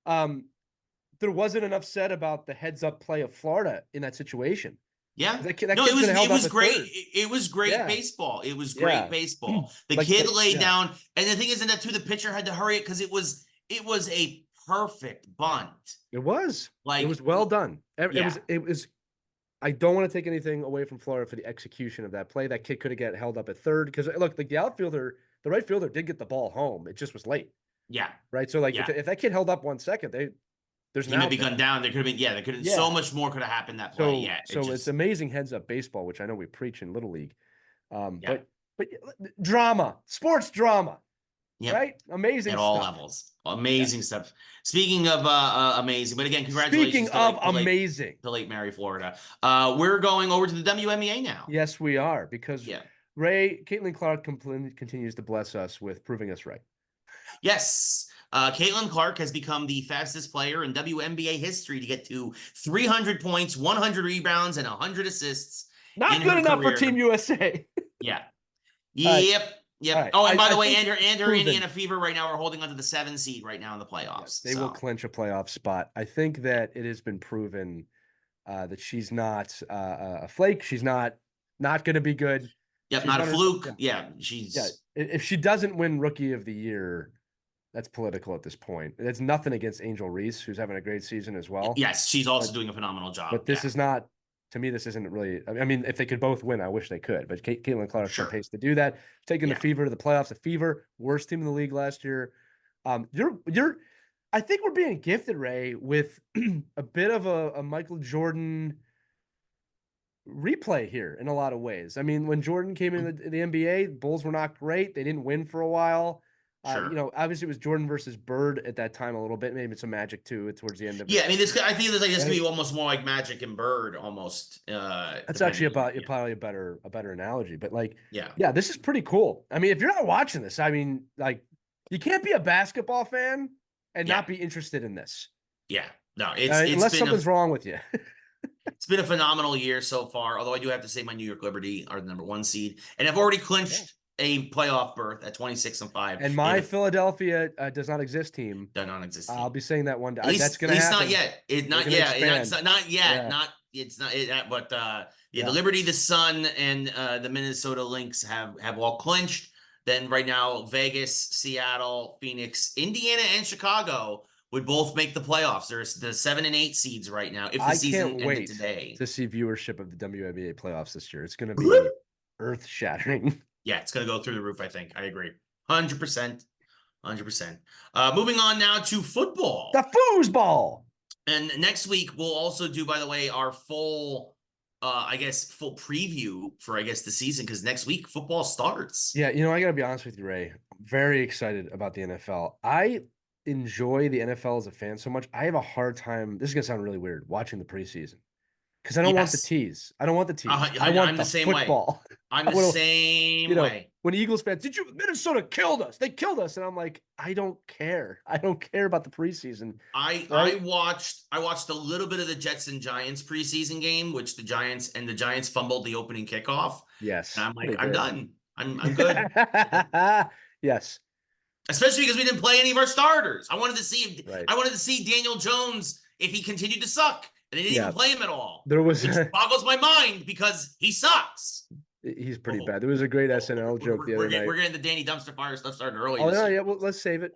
[SPEAKER 2] there wasn't enough said about the heads up play of Florida in that situation.
[SPEAKER 1] Yeah.
[SPEAKER 2] It
[SPEAKER 1] was great. It was great baseball. It was great baseball. The kid laid down. And the thing is that too, the pitcher had to hurry it because it was a perfect bunt.
[SPEAKER 2] It was. Like, it was well done. It was. I don't want to take anything away from Florida for the execution of that play. That kid could have got held up at third because, look, like, the right fielder did get the ball home. It just was late.
[SPEAKER 1] Yeah.
[SPEAKER 2] Right. So, like, if that kid held up 1 second, there's
[SPEAKER 1] maybe gone down. There could have been, so much more could have happened that play.
[SPEAKER 2] So it's amazing heads up baseball, which I know we preach in Little League. But drama, sports drama, right? Amazing
[SPEAKER 1] at
[SPEAKER 2] stuff.
[SPEAKER 1] all levels. Amazing stuff. Speaking of amazing, but again, congratulations.
[SPEAKER 2] Speaking of amazing,
[SPEAKER 1] to Lake Mary, Florida. We're going over to the WNBA now.
[SPEAKER 2] Yes, we are, because Ray, Caitlin Clark continues to bless us with proving us right.
[SPEAKER 1] Yes. Caitlin Clark has become the fastest player in WNBA history to get to 300 points, 100 rebounds, and 100 assists.
[SPEAKER 2] Not good enough for Team USA.
[SPEAKER 1] Yeah. Yep.
[SPEAKER 2] Right.
[SPEAKER 1] Oh, and by the way,
[SPEAKER 2] and
[SPEAKER 1] her Indiana Fever right now are holding onto the 7 seed right now in the playoffs.
[SPEAKER 2] Yeah, they will clinch a playoff spot. I think that it has been proven that she's not a flake. She's not going to be good.
[SPEAKER 1] Yep,
[SPEAKER 2] she's
[SPEAKER 1] not a fluke. Yeah, she's.
[SPEAKER 2] Yeah, if she doesn't win Rookie of the Year, that's political at this point. It's nothing against Angel Reese, who's having a great season as well.
[SPEAKER 1] Yes, she's also doing a phenomenal job.
[SPEAKER 2] But this is not. To me, this isn't really. I mean, if they could both win, I wish they could. But Caitlin Clark's on pace to do that. Taking the Fever to the playoffs. The Fever, worst team in the league last year. You're. I think we're being gifted, Ray, with a bit of a Michael Jordan replay here in a lot of ways. I mean, when Jordan came in the NBA, Bulls were not great. They didn't win for a while. Obviously it was Jordan versus Bird at that time a little bit, maybe some Magic too towards the end of it.
[SPEAKER 1] Yeah, I mean, I think this could be almost more like Magic and Bird almost.
[SPEAKER 2] That's actually probably a better analogy, but this is pretty cool. I mean, if you're not watching this, I mean, like, you can't be a basketball fan and not be interested in this.
[SPEAKER 1] Yeah, no,
[SPEAKER 2] unless something's wrong with you.
[SPEAKER 1] It's been a phenomenal year so far, although I do have to say my New York Liberty are the #1 seed and have already clinched a playoff berth at 26-5.
[SPEAKER 2] And my Philadelphia does not exist team.
[SPEAKER 1] Does not exist.
[SPEAKER 2] I'll be saying that one day.
[SPEAKER 1] That's going to happen. Not yet. Not yet. Not yet. But the Liberty, the Sun, and the Minnesota Lynx have all clinched. Then right now, Vegas, Seattle, Phoenix, Indiana, and Chicago would both make the playoffs. There's the 7 and 8 seeds right now. If the season ended today,
[SPEAKER 2] to see viewership of the WNBA playoffs this year, it's going to be earth shattering.
[SPEAKER 1] Yeah, it's going to go through the roof. I think I agree, 100%. Moving on now to football.
[SPEAKER 2] The foosball.
[SPEAKER 1] And next week we'll also do, by the way, our full preview for the season, because next week football starts.
[SPEAKER 2] Yeah, I got to be honest with you, Ray. I'm very excited about the NFL. I enjoy the NFL as a fan so much. I have a hard time, this is gonna sound really weird, watching the preseason, because I don't want the tease. I want the
[SPEAKER 1] same
[SPEAKER 2] football.
[SPEAKER 1] I'm the same way.
[SPEAKER 2] When Eagles fans, Minnesota killed us. They killed us, and I'm like, I don't care. I don't care about the preseason.
[SPEAKER 1] I watched a little bit of the Jets and Giants preseason game, which the Giants fumbled the opening kickoff.
[SPEAKER 2] Yes,
[SPEAKER 1] and I'm like, I'm done. I'm good.
[SPEAKER 2] Yes.
[SPEAKER 1] Especially because we didn't play any of our starters. I wanted to see Daniel Jones if he continued to suck, and they didn't even play him at all. Which boggles my mind because he sucks.
[SPEAKER 2] He's pretty bad. There was a great SNL joke the other night.
[SPEAKER 1] We're getting the Danny Dumpster Fire stuff started early.
[SPEAKER 2] Oh no, yeah. Well, let's save it.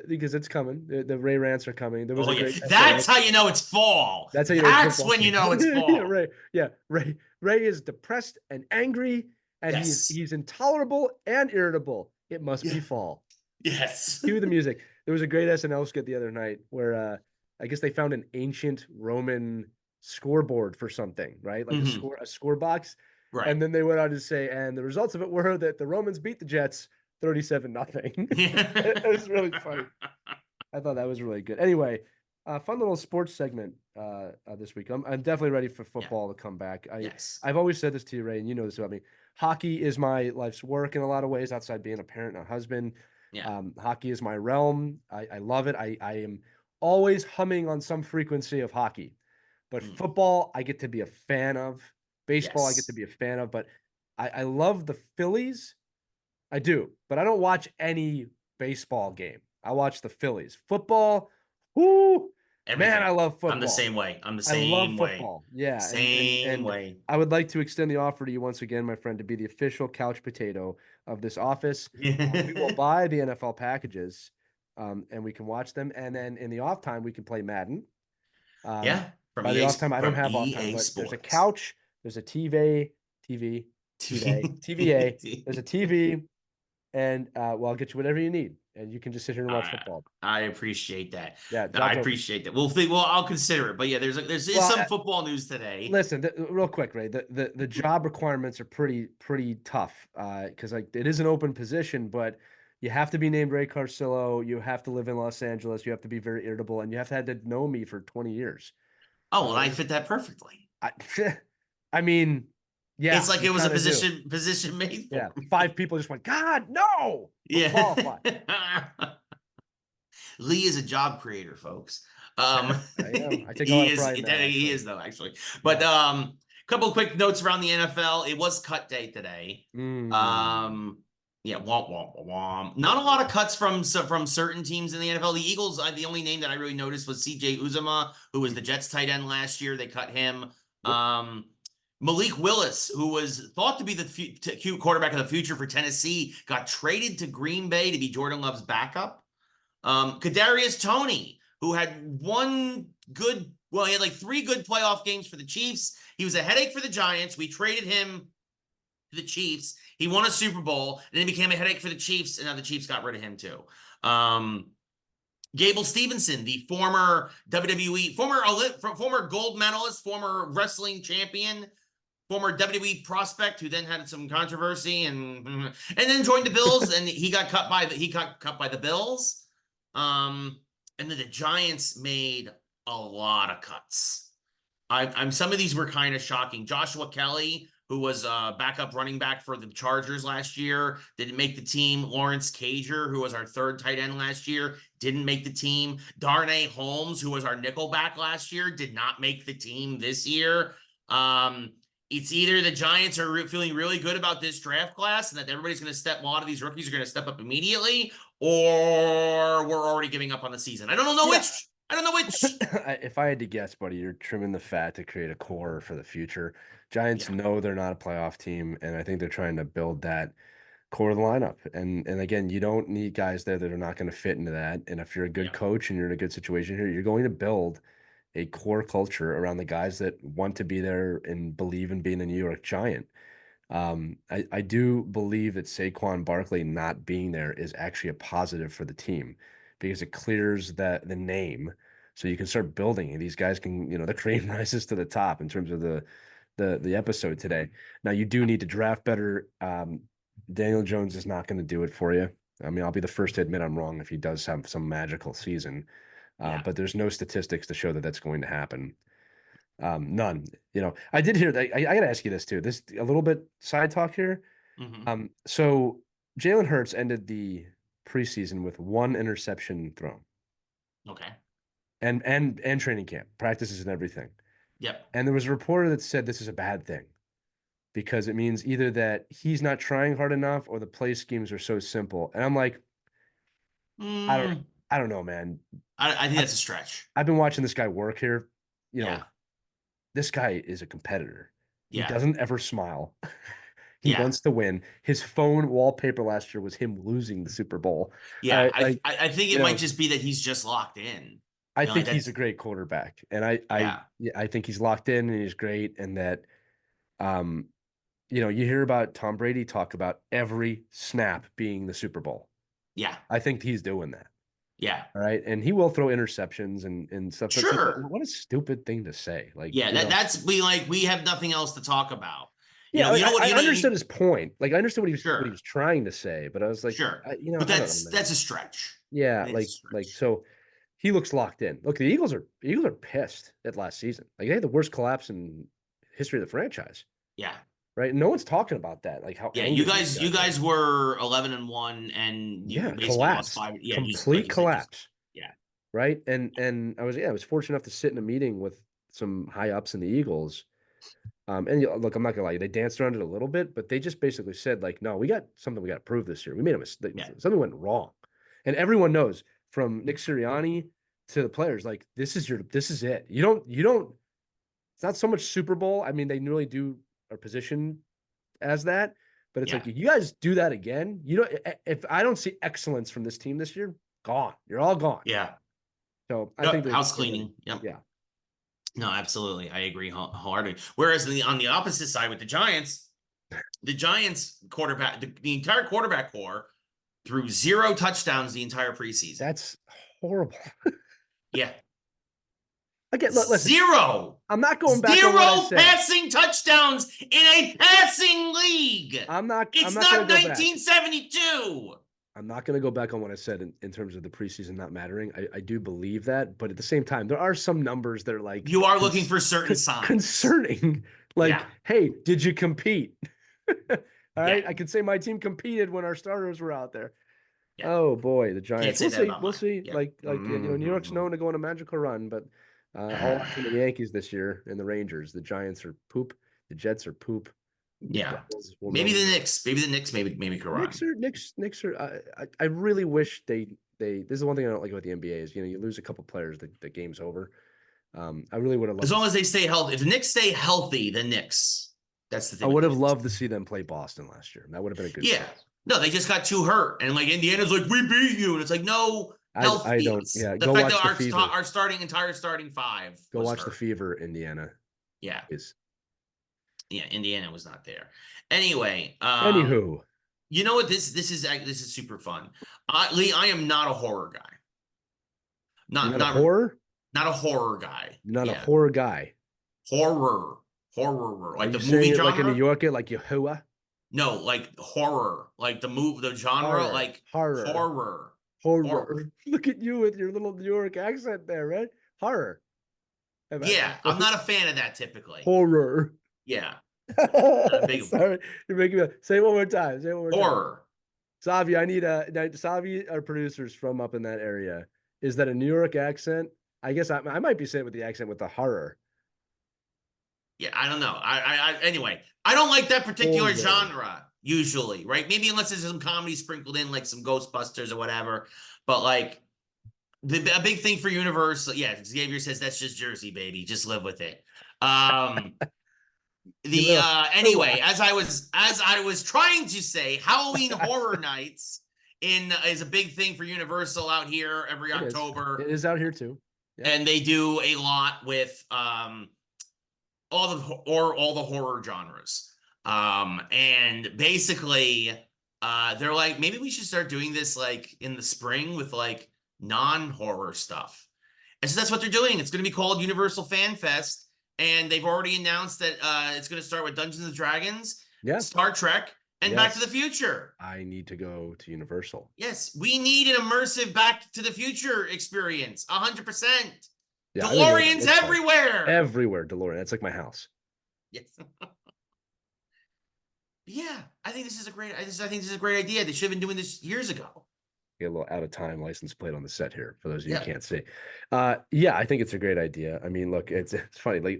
[SPEAKER 2] Because it's coming. The Ray rants are coming. There was
[SPEAKER 1] That's how you know it's fall.
[SPEAKER 2] That's how you
[SPEAKER 1] That's when you know it's fall.
[SPEAKER 2] Ray is depressed and angry, and he's intolerable and irritable. It must be fall.
[SPEAKER 1] Yes.
[SPEAKER 2] Cue the music. There was a great SNL skit the other night where I guess they found an ancient Roman scoreboard for something, right? Like a score box.
[SPEAKER 1] Right.
[SPEAKER 2] And then they went on to say, and the results of it were that the Romans beat the Jets 37-0. It was really funny. I thought that was really good. Anyway, fun little sports segment this week. I'm definitely ready for football to come back. I've always said this to you, Ray, and you know this about me. Hockey is my life's work in a lot of ways, outside being a parent and a husband.
[SPEAKER 1] Yeah.
[SPEAKER 2] Hockey is my realm. I love it. I am always humming on some frequency of hockey. But football, I get to be a fan of. Baseball, I get to be a fan of. But I love the Phillies. I do. But I don't watch any baseball game. I watch the Phillies. Football, whoo. Everything. Man, I love football.
[SPEAKER 1] I'm the same way. I love football.
[SPEAKER 2] Yeah.
[SPEAKER 1] Same way.
[SPEAKER 2] I would like to extend the offer to you once again, my friend, to be the official couch potato of this office. We will buy the NFL packages, and we can watch them. And then in the off time, we can play Madden. By the off time, I don't have off time, but there's a couch, there's a TVA, there's a TV, and I'll get you whatever you need. And you can just sit here and watch football.
[SPEAKER 1] I appreciate that.
[SPEAKER 2] Yeah,
[SPEAKER 1] I appreciate that. Well, I'll consider it. But yeah, there's some football news today.
[SPEAKER 2] Listen, real quick, Ray. The job requirements are pretty tough because it is an open position, but you have to be named Ray Carsillo. You have to live in Los Angeles. You have to be very irritable, and you have to know me for 20 years.
[SPEAKER 1] Oh, well, I fit that perfectly.
[SPEAKER 2] I mean, yeah,
[SPEAKER 1] it's like it was a position made for me.
[SPEAKER 2] 5 people just went, God, no. Yeah. Qualify.
[SPEAKER 1] Lee is a job creator, folks.
[SPEAKER 2] I am. I take a
[SPEAKER 1] he
[SPEAKER 2] lot of
[SPEAKER 1] is.
[SPEAKER 2] pride in that,
[SPEAKER 1] He is though, actually. But couple of quick notes around the NFL. It was cut day today. Yeah, womp womp womp. Not a lot of cuts from certain teams in the NFL. The Eagles, the only name that I really noticed was C.J. Uzomah, who was the Jets tight end last year. They cut him. Malik Willis, who was thought to be the quarterback of the future for Tennessee, got traded to Green Bay to be Jordan Love's backup. Kadarius Toney, who had he had like 3 good playoff games for the Chiefs. He was a headache for the Giants. We traded him to the Chiefs. He won a Super Bowl, and then he became a headache for the Chiefs, and now the Chiefs got rid of him too. Gable Stevenson, the former WWE, former gold medalist, former wrestling champion, former WWE prospect, who then had some controversy and then joined the Bills, and he got cut by the Bills. And then the Giants made a lot of cuts. Some of these were kind of shocking. Joshua Kelly, who was a backup running back for the Chargers last year, didn't make the team. Lawrence Cager, who was our 3rd tight end last year, didn't make the team. Darnay Holmes, who was our nickelback last year, did not make the team this year. It's either the Giants are feeling really good about this draft class and that everybody's going to a lot of these rookies are going to step up immediately, or we're already giving up on the season. I don't know which. I don't know which.
[SPEAKER 2] If I had to guess, buddy, you're trimming the fat to create a core for the future. Giants know they're not a playoff team, and I think they're trying to build that core of the lineup. And again, you don't need guys there that are not going to fit into that. And if you're a good coach and you're in a good situation here, you're going to build a core culture around the guys that want to be there and believe in being a New York Giant. I do believe that Saquon Barkley not being there is actually a positive for the team because it clears the name, so you can start building. And these guys can, the cream rises to the top in terms of the episode today. Now you do need to draft better. Daniel Jones is not going to do it for you. I mean, I'll be the first to admit I'm wrong if he does have some magical season. But there's no statistics to show that that's going to happen. None. I did hear that. I got to ask you this too. This a little bit side talk here. So Jalen Hurts ended the preseason with 1 interception thrown.
[SPEAKER 1] Okay.
[SPEAKER 2] And training camp, practices and everything.
[SPEAKER 1] Yep.
[SPEAKER 2] And there was a reporter that said this is a bad thing because it means either that he's not trying hard enough or the play schemes are so simple. And I'm like, I don't know, man.
[SPEAKER 1] I think that's a stretch.
[SPEAKER 2] I've been watching this guy work here. This guy is a competitor. He doesn't ever smile. He wants to win. His phone wallpaper last year was him losing the Super Bowl.
[SPEAKER 1] Yeah, I think it might just be that he's just locked in.
[SPEAKER 2] I think he's a great quarterback, and I think he's locked in and he's great, and that, you hear about Tom Brady talk about every snap being the Super Bowl.
[SPEAKER 1] Yeah,
[SPEAKER 2] I think he's doing that.
[SPEAKER 1] Yeah.
[SPEAKER 2] All right. And he will throw interceptions and stuff.
[SPEAKER 1] Sure.
[SPEAKER 2] What a stupid thing to say. Like,
[SPEAKER 1] that's we have nothing else to talk about.
[SPEAKER 2] I understood his point. Like, I understood what he was trying to say, but I was like,
[SPEAKER 1] sure. But that's a stretch.
[SPEAKER 2] Yeah. So he looks locked in. Look, the Eagles are pissed at last season. Like, they had the worst collapse in history of the franchise.
[SPEAKER 1] Yeah.
[SPEAKER 2] Right. No one's talking about that. Like, how
[SPEAKER 1] you guys were 11-1 and you basically lost 5. Yeah,
[SPEAKER 2] complete collapse.
[SPEAKER 1] Yeah.
[SPEAKER 2] Right. And I was fortunate enough to sit in a meeting with some high ups in the Eagles. And look, I'm not gonna lie, they danced around it a little bit, but they just basically said, like, no, we got something we got to prove this year. We made a mistake. Something went wrong. And everyone knows, from Nick Sirianni to the players, like, this is it. You don't, it's not so much Super Bowl. I mean, they really do are positioned as that, but it's like, you guys do that again. If I don't see excellence from this team this year, gone. You're all gone.
[SPEAKER 1] Yeah.
[SPEAKER 2] So I think
[SPEAKER 1] house cleaning. Yep.
[SPEAKER 2] Yeah.
[SPEAKER 1] No, absolutely. I agree wholeheartedly. Whereas on the opposite side with the Giants quarterback, the entire quarterback core threw 0 touchdowns the entire preseason.
[SPEAKER 2] That's horrible.
[SPEAKER 1] Yeah.
[SPEAKER 2] Again, listen,
[SPEAKER 1] 0.
[SPEAKER 2] I'm not going back.
[SPEAKER 1] 0 passing touchdowns in a passing league.
[SPEAKER 2] It's
[SPEAKER 1] not
[SPEAKER 2] not
[SPEAKER 1] 1972.
[SPEAKER 2] I'm not going to go back on what I said in terms of the preseason not mattering. I do believe that, but at the same time, there are some numbers that are like,
[SPEAKER 1] you are looking for certain signs
[SPEAKER 2] concerning. Like, hey, did you compete? All right, I can say my team competed when our starters were out there.
[SPEAKER 1] Yeah.
[SPEAKER 2] Oh boy, the Giants.
[SPEAKER 1] Can't say
[SPEAKER 2] We'll
[SPEAKER 1] that
[SPEAKER 2] see.
[SPEAKER 1] about
[SPEAKER 2] We'll
[SPEAKER 1] mine.
[SPEAKER 2] see.
[SPEAKER 1] Yeah.
[SPEAKER 2] Like New York's known to go on a magical run, but all eyes on the Yankees this year and the Rangers. The Giants are poop. The Jets are poop.
[SPEAKER 1] Yeah.
[SPEAKER 2] Devils will
[SPEAKER 1] Maybe
[SPEAKER 2] know.
[SPEAKER 1] the Knicks. Maybe the Knicks. Maybe could run.
[SPEAKER 2] Knicks are. I really wish they. This is one thing I don't like about the NBA is you lose a couple players, the game's over. I really would have
[SPEAKER 1] As
[SPEAKER 2] loved.
[SPEAKER 1] long as they stay healthy. If the Knicks stay healthy, the Knicks. That's the thing.
[SPEAKER 2] I would have loved to see them play Boston last year. That would have been a good.
[SPEAKER 1] Yeah.
[SPEAKER 2] Series.
[SPEAKER 1] No, they just got too hurt, and like Indiana's like we beat you, and it's like no health.
[SPEAKER 2] I don't. Yeah,
[SPEAKER 1] the
[SPEAKER 2] go
[SPEAKER 1] fact
[SPEAKER 2] watch
[SPEAKER 1] that
[SPEAKER 2] the Fever.
[SPEAKER 1] our starting five.
[SPEAKER 2] Go watch
[SPEAKER 1] hurt.
[SPEAKER 2] the Fever, Indiana.
[SPEAKER 1] Yeah.
[SPEAKER 2] Is.
[SPEAKER 1] Yeah, Indiana was not there. Anyway,
[SPEAKER 2] Anywho,
[SPEAKER 1] you know what? This is super fun. Lee, I am not a horror guy. Not
[SPEAKER 2] a horror.
[SPEAKER 1] Not a horror guy.
[SPEAKER 2] Not a horror guy.
[SPEAKER 1] Horror, like the movie genre.
[SPEAKER 2] Like a New Yorker, like Yahuwah.
[SPEAKER 1] No, like horror, like the genre,
[SPEAKER 2] horror.
[SPEAKER 1] like
[SPEAKER 2] horror. Look at you with your little New York accent there, right? Horror.
[SPEAKER 1] Yeah, I'm not a fan of that typically.
[SPEAKER 2] Horror.
[SPEAKER 1] Yeah.
[SPEAKER 2] Sorry, you're making me say it one more time.
[SPEAKER 1] Horror.
[SPEAKER 2] Savi, I need Savi, our producers from up in that area. Is that a New York accent? I guess I might be saying with the accent with the horror.
[SPEAKER 1] Yeah, I don't know. Anyway, I don't like that particular genre usually, right? Maybe unless there's some comedy sprinkled in, like some Ghostbusters or whatever. But like a big thing for Universal, yeah. Xavier says that's just Jersey, baby. Just live with it. Anyway, as I was trying to say, Halloween Horror Nights is a big thing for Universal out here every October.
[SPEAKER 2] It is out here too.
[SPEAKER 1] Yeah. And they do a lot with all the horror genres. And basically they're like, maybe we should start doing this like in the spring with like non-horror stuff. And so that's what they're doing. It's going to be called Universal Fan Fest. And they've already announced that it's going to start with Dungeons and Dragons, Star Trek, and Back to the Future.
[SPEAKER 2] I need to go to Universal.
[SPEAKER 1] Yes, we need an immersive Back to the Future experience, 100%.
[SPEAKER 2] Yeah,
[SPEAKER 1] DeLoreans everywhere.
[SPEAKER 2] Everywhere, DeLorean. That's like my house.
[SPEAKER 1] Yes. Yeah, I think this is a great. I think this is a great idea. They should have been doing this years ago.
[SPEAKER 2] Get a little out of time license plate on the set here for those of you who can't see. Yeah, I think it's a great idea. I mean, look, it's funny. You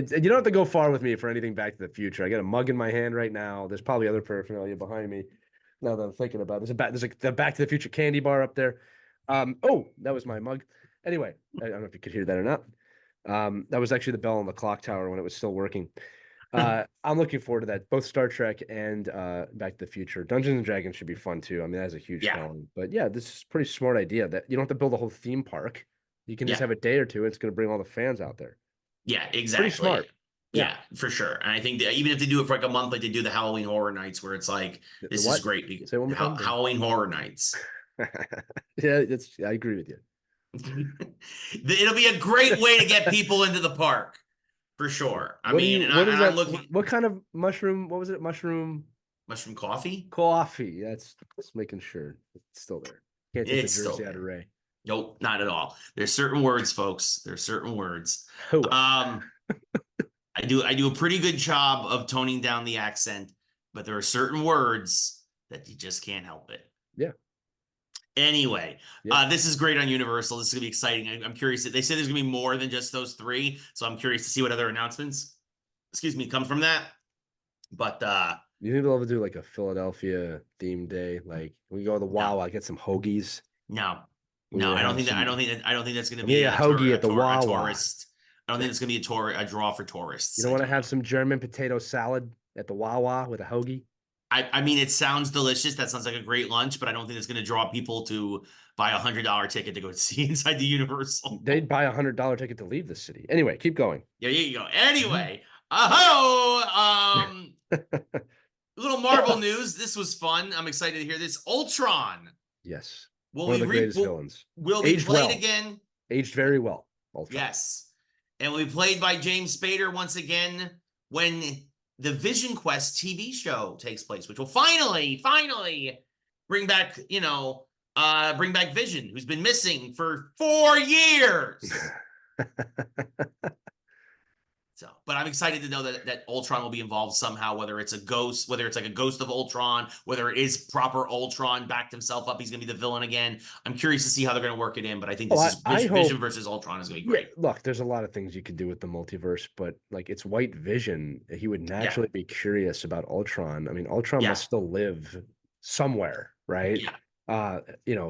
[SPEAKER 2] don't have to go far with me for anything Back to the Future. I got a mug in my hand right now. There's probably other paraphernalia behind me. Now that I'm thinking about it, there's the Back to the Future candy bar up there. Oh, that was my mug. Anyway, I don't know if you could hear that or not. That was actually the bell on the clock tower when it was still working. I'm looking forward to that. Both Star Trek and Back to the Future. Dungeons and Dragons should be fun too. I mean, that's a huge following. But yeah, this is a pretty smart idea that you don't have to build a whole theme park. You can just have a day or two. And it's going to bring all the fans out there.
[SPEAKER 1] Yeah, exactly.
[SPEAKER 2] Pretty smart.
[SPEAKER 1] Yeah, for sure. And I think that even if they do it for like a month, like they do the Halloween Horror Nights, where it's like this is great.
[SPEAKER 2] Say one more time.
[SPEAKER 1] Halloween Horror Nights.
[SPEAKER 2] Yeah, I agree with you.
[SPEAKER 1] It'll be a great way to get people into the park. For sure.
[SPEAKER 2] What kind of mushroom? What was it? Mushroom
[SPEAKER 1] coffee?
[SPEAKER 2] Coffee. That's just making sure it's still there. Can't take the jersey out of Ray.
[SPEAKER 1] Nope, not at all. There's certain words, folks. There's certain words. I do a pretty good job of toning down the accent, but there are certain words that you just can't help it.
[SPEAKER 2] Yeah.
[SPEAKER 1] Anyway, this is great on Universal. This is gonna be exciting. I'm curious. They said there's gonna be more than just those three, so I'm curious to see what other announcements, come from that. But
[SPEAKER 2] you think they'll ever do like a Philadelphia themed day? Like we go to the Wawa, get some hoagies.
[SPEAKER 1] No, I don't think that's gonna be
[SPEAKER 2] a hoagie at the Wawa.
[SPEAKER 1] Tourist. I don't think it's gonna be a draw for tourists.
[SPEAKER 2] You don't want to have some German potato salad at the Wawa with a hoagie?
[SPEAKER 1] I mean, it sounds delicious. That sounds like a great lunch, but I don't think it's going to draw people to buy $100 ticket to go see inside the Universal.
[SPEAKER 2] They'd buy $100 ticket to leave the city. Anyway, keep going.
[SPEAKER 1] Yeah, here you go. Anyway, little Marvel news. This was fun. I'm excited to hear this. Ultron.
[SPEAKER 2] Yes.
[SPEAKER 1] One of the greatest villains. Will be played again.
[SPEAKER 2] Aged very well.
[SPEAKER 1] Ultron. Yes. And will be played by James Spader once again when the Vision Quest TV show takes place, which will finally bring back, Vision, who's been missing for 4 years. So, but I'm excited to know that Ultron will be involved somehow, whether it's a ghost, whether it's like a ghost of Ultron, whether it is proper Ultron backed himself up. He's going to be the villain again. I'm curious to see how they're going to work it in, but I think
[SPEAKER 2] Oh,
[SPEAKER 1] this is
[SPEAKER 2] I
[SPEAKER 1] Vision
[SPEAKER 2] hope.
[SPEAKER 1] versus Ultron is going to be
[SPEAKER 2] Yeah,
[SPEAKER 1] great.
[SPEAKER 2] look, there's a lot of things you can do with the multiverse, but like it's White Vision. He would
[SPEAKER 1] Yeah.
[SPEAKER 2] naturally be curious about Ultron. I mean, Ultron
[SPEAKER 1] Yeah.
[SPEAKER 2] must still live somewhere, right?
[SPEAKER 1] Yeah.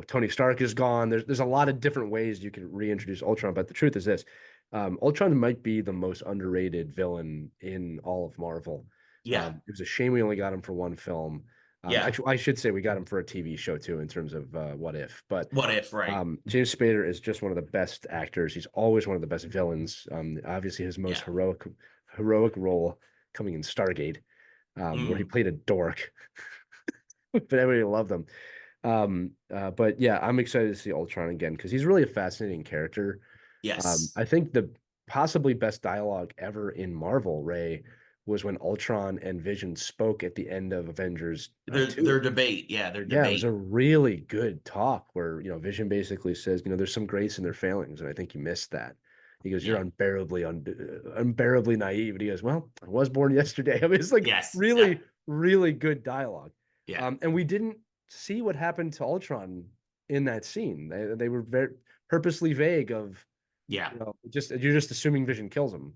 [SPEAKER 2] Tony Stark is gone. There's a lot of different ways you can reintroduce Ultron, but the truth is this: Ultron might be the most underrated villain in all of Marvel.
[SPEAKER 1] Yeah.
[SPEAKER 2] It was a shame we only got him for one film.
[SPEAKER 1] Yeah.
[SPEAKER 2] Actually, I should say we got him for a TV show too, in terms of What If. But
[SPEAKER 1] What if, right?
[SPEAKER 2] James Spader is just one of the best actors. He's always one of the best villains. Obviously, his most heroic role coming in Stargate, where he played a dork, but everybody loved him. But yeah, I'm excited to see Ultron again because he's really a fascinating character.
[SPEAKER 1] Yes.
[SPEAKER 2] I think the possibly best dialogue ever in Marvel, Ray, was when Ultron and Vision spoke at the end of Avengers 2.
[SPEAKER 1] Their debate. Yeah, their
[SPEAKER 2] Yeah, it was
[SPEAKER 1] debate.
[SPEAKER 2] a really good talk where, Vision basically says, there's some grace in their failings, and I think you missed that. He goes, "You're unbearably naive." And he goes, "Well, I was born yesterday." I mean, it's like
[SPEAKER 1] Yes.
[SPEAKER 2] really, really good dialogue.
[SPEAKER 1] Yeah.
[SPEAKER 2] And we didn't see what happened to Ultron in that scene. They were very purposely vague of,
[SPEAKER 1] Yeah.
[SPEAKER 2] you're just assuming Vision kills him.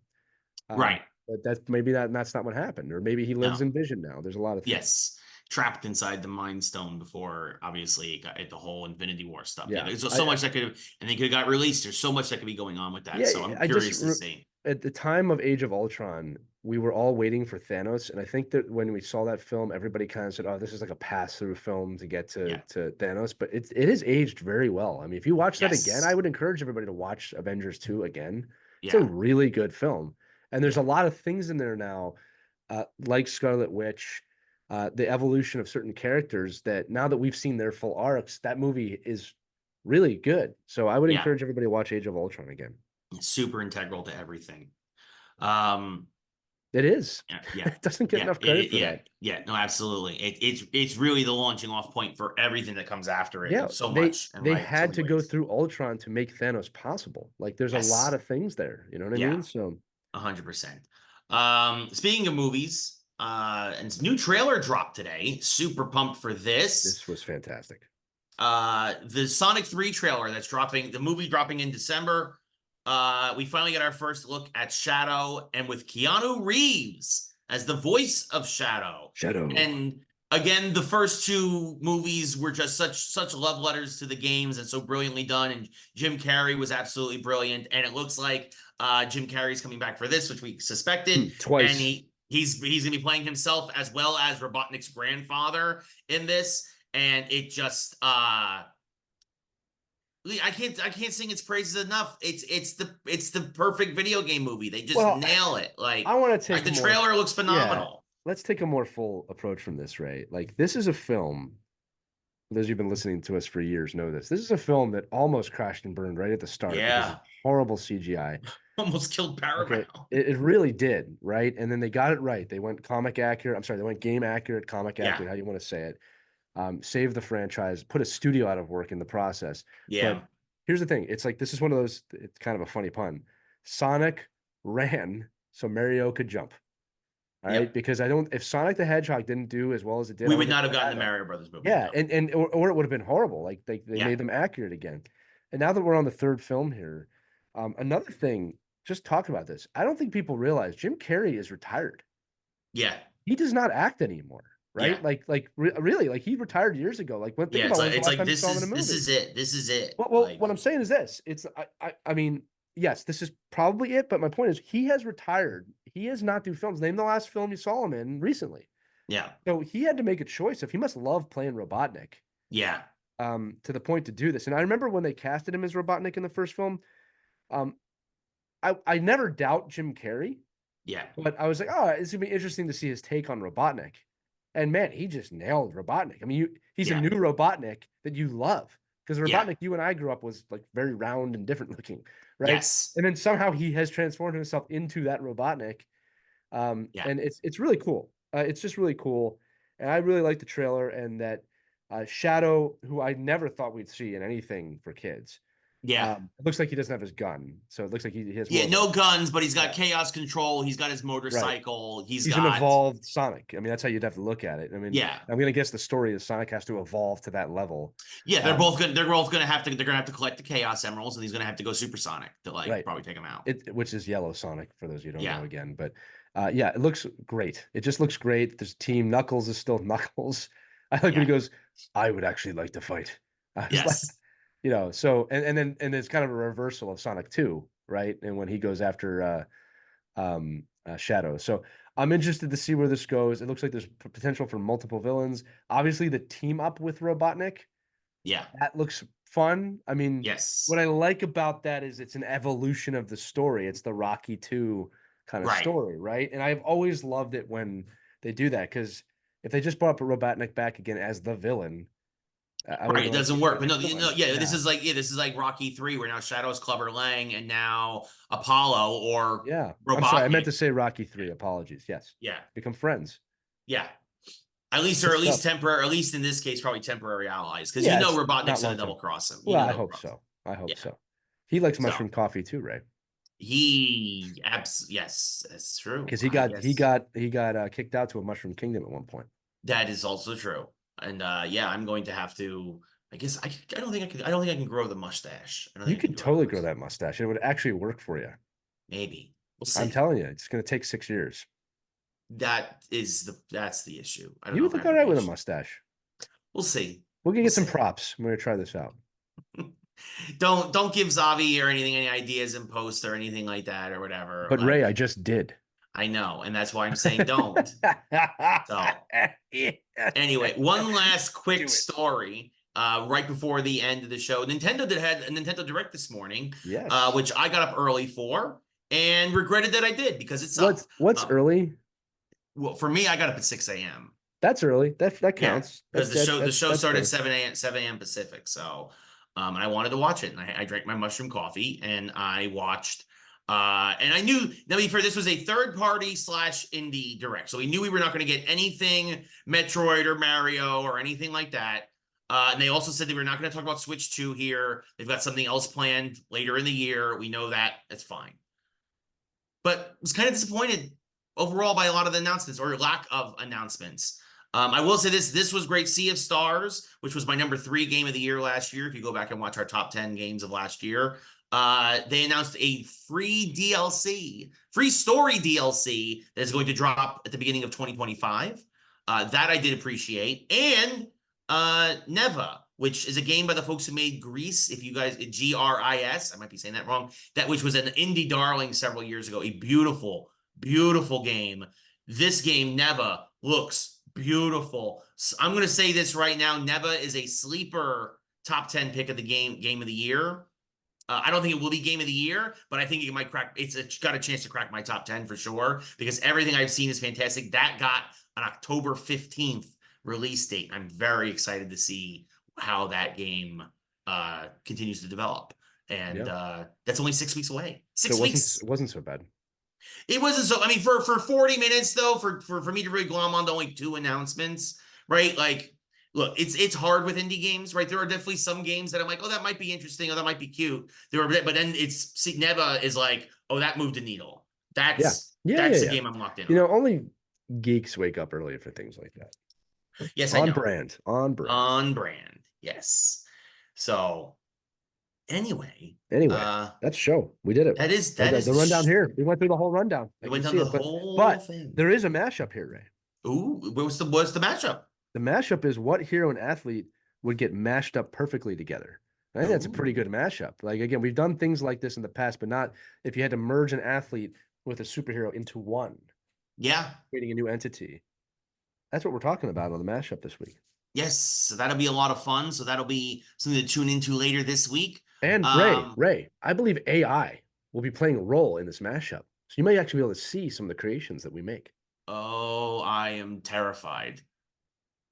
[SPEAKER 1] Right.
[SPEAKER 2] But that's not what happened, or maybe he lives in Vision now. There's a lot of things.
[SPEAKER 1] Yes. Trapped inside the Mind Stone before, obviously, it got the whole Infinity War stuff.
[SPEAKER 2] Yeah.
[SPEAKER 1] There's so much that could have, and they could have got released. There's so much that could be going on with that. So I'm curious to see.
[SPEAKER 2] At the time of Age of Ultron, we were all waiting for Thanos, and I think that when we saw that film, everybody kind of said, "Oh, this is like a pass-through film to get to Thanos." But it is aged very well. I mean, if you watch that again, I would encourage everybody to watch Avengers 2 again. It's a really good film, and there's a lot of things in there now, like Scarlet Witch. The evolution of certain characters that now that we've seen their full arcs, that movie is really good. So I would encourage everybody to watch Age of Ultron again.
[SPEAKER 1] Super integral to everything.
[SPEAKER 2] It is.
[SPEAKER 1] Yeah.
[SPEAKER 2] It doesn't get enough credit for that.
[SPEAKER 1] Yeah, no, absolutely. It's really the launching off point for everything that comes after it.
[SPEAKER 2] Yeah,
[SPEAKER 1] So much.
[SPEAKER 2] They had to go through Ultron to make Thanos possible. Like there's a lot of things there. You know what I mean? So
[SPEAKER 1] 100%. Speaking of movies, and new trailer dropped today. Super pumped for this.
[SPEAKER 2] This was fantastic.
[SPEAKER 1] The Sonic 3 trailer that's dropping, the movie dropping in December. We finally get our first look at Shadow, and with Keanu Reeves as the voice of Shadow. And again, the first two movies were just such love letters to the games and so brilliantly done. And Jim Carrey was absolutely brilliant. And it looks like Jim Carrey's coming back for this, which we suspected.
[SPEAKER 2] Twice.
[SPEAKER 1] And he's going to be playing himself as well as Robotnik's grandfather in this. And it just I can't sing its praises enough. It's the perfect video game movie. They just nail it. Like,
[SPEAKER 2] I want to take
[SPEAKER 1] the trailer looks phenomenal.
[SPEAKER 2] Yeah, let's take a more full approach from this, right? Like, this is a film. Those who've been listening to us for years know this. This is a film that almost crashed and burned right at the start.
[SPEAKER 1] Yeah,
[SPEAKER 2] horrible CGI.
[SPEAKER 1] Almost killed Paramount.
[SPEAKER 2] It really did, right? And then they got it right. They went comic accurate. I'm sorry, they went game accurate, comic accurate. How do you want to say it? Save the franchise, put a studio out of work in the process.
[SPEAKER 1] Yeah.
[SPEAKER 2] But here's the thing. It's like, this is one of those, it's kind of a funny pun. Sonic ran so Mario could jump. All right. Because if Sonic the Hedgehog didn't do as well as it did,
[SPEAKER 1] we would not have gotten the Mario Brothers movie.
[SPEAKER 2] Yeah. Or it would have been horrible. Like they made them accurate again. And now that we're on the third film here, another thing, just talk about this. I don't think people realize Jim Carrey is retired.
[SPEAKER 1] Yeah.
[SPEAKER 2] He does not act anymore. Right? Yeah. Really, like he retired years ago. Like when think about
[SPEAKER 1] it's like this is it. This is it.
[SPEAKER 2] Well, what I'm saying is this. It's I mean, yes, this is probably it, but my point is he has retired. He does not do films. Name the last film you saw him in recently.
[SPEAKER 1] Yeah.
[SPEAKER 2] So he had to make a choice if he must love playing Robotnik.
[SPEAKER 1] Yeah.
[SPEAKER 2] To the point to do this. And I remember when they casted him as Robotnik in the first film, I never doubt Jim Carrey.
[SPEAKER 1] Yeah.
[SPEAKER 2] But I was like, oh, it's gonna be interesting to see his take on Robotnik. And man, he just nailed Robotnik. I mean, he's a new Robotnik that you love, because Robotnik you and I grew up was like very round and different looking, right?
[SPEAKER 1] Yes.
[SPEAKER 2] And then somehow he has transformed himself into that Robotnik. And it's really cool. It's just really cool. And I really like the trailer, and that Shadow, who I never thought we'd see in anything for kids,
[SPEAKER 1] Yeah.
[SPEAKER 2] It looks like he doesn't have his gun, so it looks like he has
[SPEAKER 1] No guns, but he's got
[SPEAKER 2] Yeah.
[SPEAKER 1] chaos control. He's got his motorcycle. He's
[SPEAKER 2] an
[SPEAKER 1] got
[SPEAKER 2] evolved Sonic. I mean, that's how you'd have to look at it. I mean,
[SPEAKER 1] yeah.
[SPEAKER 2] I'm gonna guess the story is Sonic has to evolve to that level.
[SPEAKER 1] Yeah, they're both gonna have to collect the chaos emeralds, and he's gonna have to go supersonic to probably take him out.
[SPEAKER 2] Which is yellow Sonic for those of you who don't know again. But yeah, it looks great. It just looks great. This team Knuckles is still Knuckles. I like when he goes, I would actually like to fight.
[SPEAKER 1] Yes.
[SPEAKER 2] So and it's kind of a reversal of Sonic 2, right? And when he goes after Shadow. So I'm interested to see where this goes. It looks like there's potential for multiple villains. Obviously, the team up with Robotnik.
[SPEAKER 1] Yeah.
[SPEAKER 2] That looks fun. I mean,
[SPEAKER 1] yes.
[SPEAKER 2] What I like about that is it's an evolution of the story. It's the Rocky 2 kind of story, right? And I've always loved it when they do that, because if they just brought up Robotnik back again as the villain,
[SPEAKER 1] it doesn't work. But this is like Rocky 3, where now Shadow's Clubber Lang and now Apollo or
[SPEAKER 2] Robotnik. I'm sorry, I meant to say Rocky 3. Apologies. Yes.
[SPEAKER 1] Yeah.
[SPEAKER 2] Become friends.
[SPEAKER 1] Yeah. At least temporary, at least in this case, probably temporary allies, because Robotnik's gonna double cross him.
[SPEAKER 2] Well, I hope so. So. He likes mushroom coffee too, Ray.
[SPEAKER 1] Yes, that's true.
[SPEAKER 2] Because he got kicked out to a mushroom kingdom at one point.
[SPEAKER 1] That is also true. And I'm going to have to. I guess I don't think I can grow the mustache.
[SPEAKER 2] You could totally grow that mustache. It would actually work for you.
[SPEAKER 1] Maybe we'll see.
[SPEAKER 2] I'm telling you, it's going to take 6 years.
[SPEAKER 1] That's the issue.
[SPEAKER 2] You would look all right with a mustache.
[SPEAKER 1] We'll see.
[SPEAKER 2] We're gonna get some props. I'm gonna try this out.
[SPEAKER 1] Don't give Zavi or anything any ideas in post or anything like that or whatever.
[SPEAKER 2] But Ray, I just did.
[SPEAKER 1] I know, and that's why I'm saying don't. So anyway, one last quick story. Right before the end of the show, Nintendo had a Nintendo Direct this morning, which I got up early for and regretted that I did, because it's
[SPEAKER 2] what's early.
[SPEAKER 1] Well, for me, I got up at 6 a.m.
[SPEAKER 2] That's early. That counts.
[SPEAKER 1] Because the show started at 7 a.m. Pacific. So, and I wanted to watch it, and I drank my mushroom coffee, and I watched. And I knew, this was a third-party / indie direct, so we knew we were not going to get anything Metroid or Mario or anything like that. And they also said that we're not going to talk about Switch 2 here. They've got something else planned later in the year. We know that. That's fine. But I was kind of disappointed overall by a lot of the announcements, or lack of announcements. I will say this was great. Sea of Stars, which was my number 3 game of the year last year. If you go back and watch our top 10 games of last year, they announced a free story DLC that is going to drop at the beginning of 2025. That I did appreciate. And Neva, which is a game by the folks who made Grease. If you guys, Gris, I might be saying that wrong. Which was an indie darling several years ago. A beautiful, beautiful game. This game, Neva, looks beautiful. So I'm going to say this right now. Neva is a sleeper top 10 pick of the game of the year. I don't think it will be game of the year, but I think it might crack. It's got a chance to crack my top 10 for sure, because everything I've seen is fantastic. That got an October 15th release date. I'm very excited to see how that game continues to develop. And that's only 6 weeks away. 6 weeks.
[SPEAKER 2] It wasn't so bad.
[SPEAKER 1] It wasn't so. I mean, for 40 minutes though, for me to really glom on to only 2 announcements, right? Like, look, it's hard with indie games, right? There are definitely some games that I'm like, oh, that might be interesting, or that might be cute. But then Neva is like, oh, that moved the needle. That's the game I'm locked in.
[SPEAKER 2] Only geeks wake up early for things like that.
[SPEAKER 1] Yes,
[SPEAKER 2] on
[SPEAKER 1] I know.
[SPEAKER 2] On brand.
[SPEAKER 1] Yes. So. Anyway,
[SPEAKER 2] that's show. We did it.
[SPEAKER 1] That is
[SPEAKER 2] the rundown here. We went through the whole rundown.
[SPEAKER 1] We went down the whole thing.
[SPEAKER 2] There is a mashup here, Ray.
[SPEAKER 1] Ooh, what's the mashup?
[SPEAKER 2] The mashup is what hero and athlete would get mashed up perfectly together. I think that's a pretty good mashup. Like, again, we've done things like this in the past, but not if you had to merge an athlete with a superhero into one.
[SPEAKER 1] Yeah.
[SPEAKER 2] Creating a new entity. That's what we're talking about on the mashup this week.
[SPEAKER 1] Yes, so that'll be a lot of fun. So that'll be something to tune into later this week.
[SPEAKER 2] And Ray, I believe AI will be playing a role in this mashup. So you might actually be able to see some of the creations that we make.
[SPEAKER 1] Oh, I am terrified.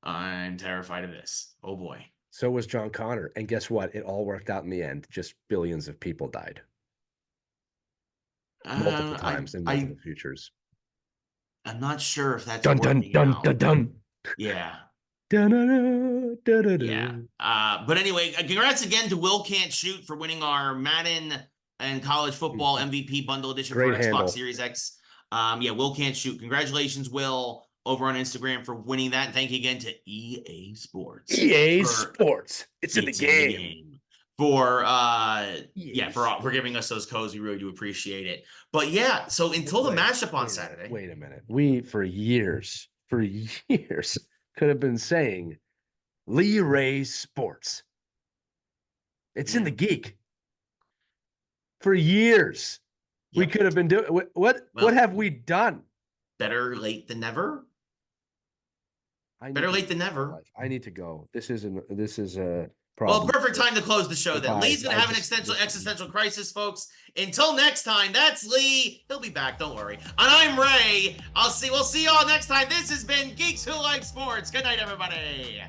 [SPEAKER 1] I'm terrified of this. Oh, boy.
[SPEAKER 2] So was John Connor. And guess what? It all worked out in the end. Just billions of people died. Multiple times in multiple futures.
[SPEAKER 1] I'm not sure if that's
[SPEAKER 2] dun.
[SPEAKER 1] Yeah. Yeah. But anyway, congrats again to Will Can't Shoot for winning our Madden and college football MVP bundle edition
[SPEAKER 2] Great
[SPEAKER 1] for Xbox
[SPEAKER 2] handle.
[SPEAKER 1] Series X. Yeah, Will Can't Shoot. Congratulations, Will, over on Instagram for winning that. And thank you again to EA Sports.
[SPEAKER 2] EA Sports. It's in the game.
[SPEAKER 1] For for giving us those codes. We really do appreciate it. But yeah, so until the matchup on Saturday.
[SPEAKER 2] Wait a minute. We for years could have been saying Lee Ray Sports. It's in the geek. For years. Yep. We could have been doing what have we done?
[SPEAKER 1] Better late than never. Better late than never.
[SPEAKER 2] I need to go. This is a
[SPEAKER 1] problem. Well, perfect time to close the show then. Lee's going to have an existential crisis, folks. Until next time, that's Lee. He'll be back, don't worry. And I'm Ray. We'll see y'all next time. This has been Geeks Who Like Sports. Good night, everybody.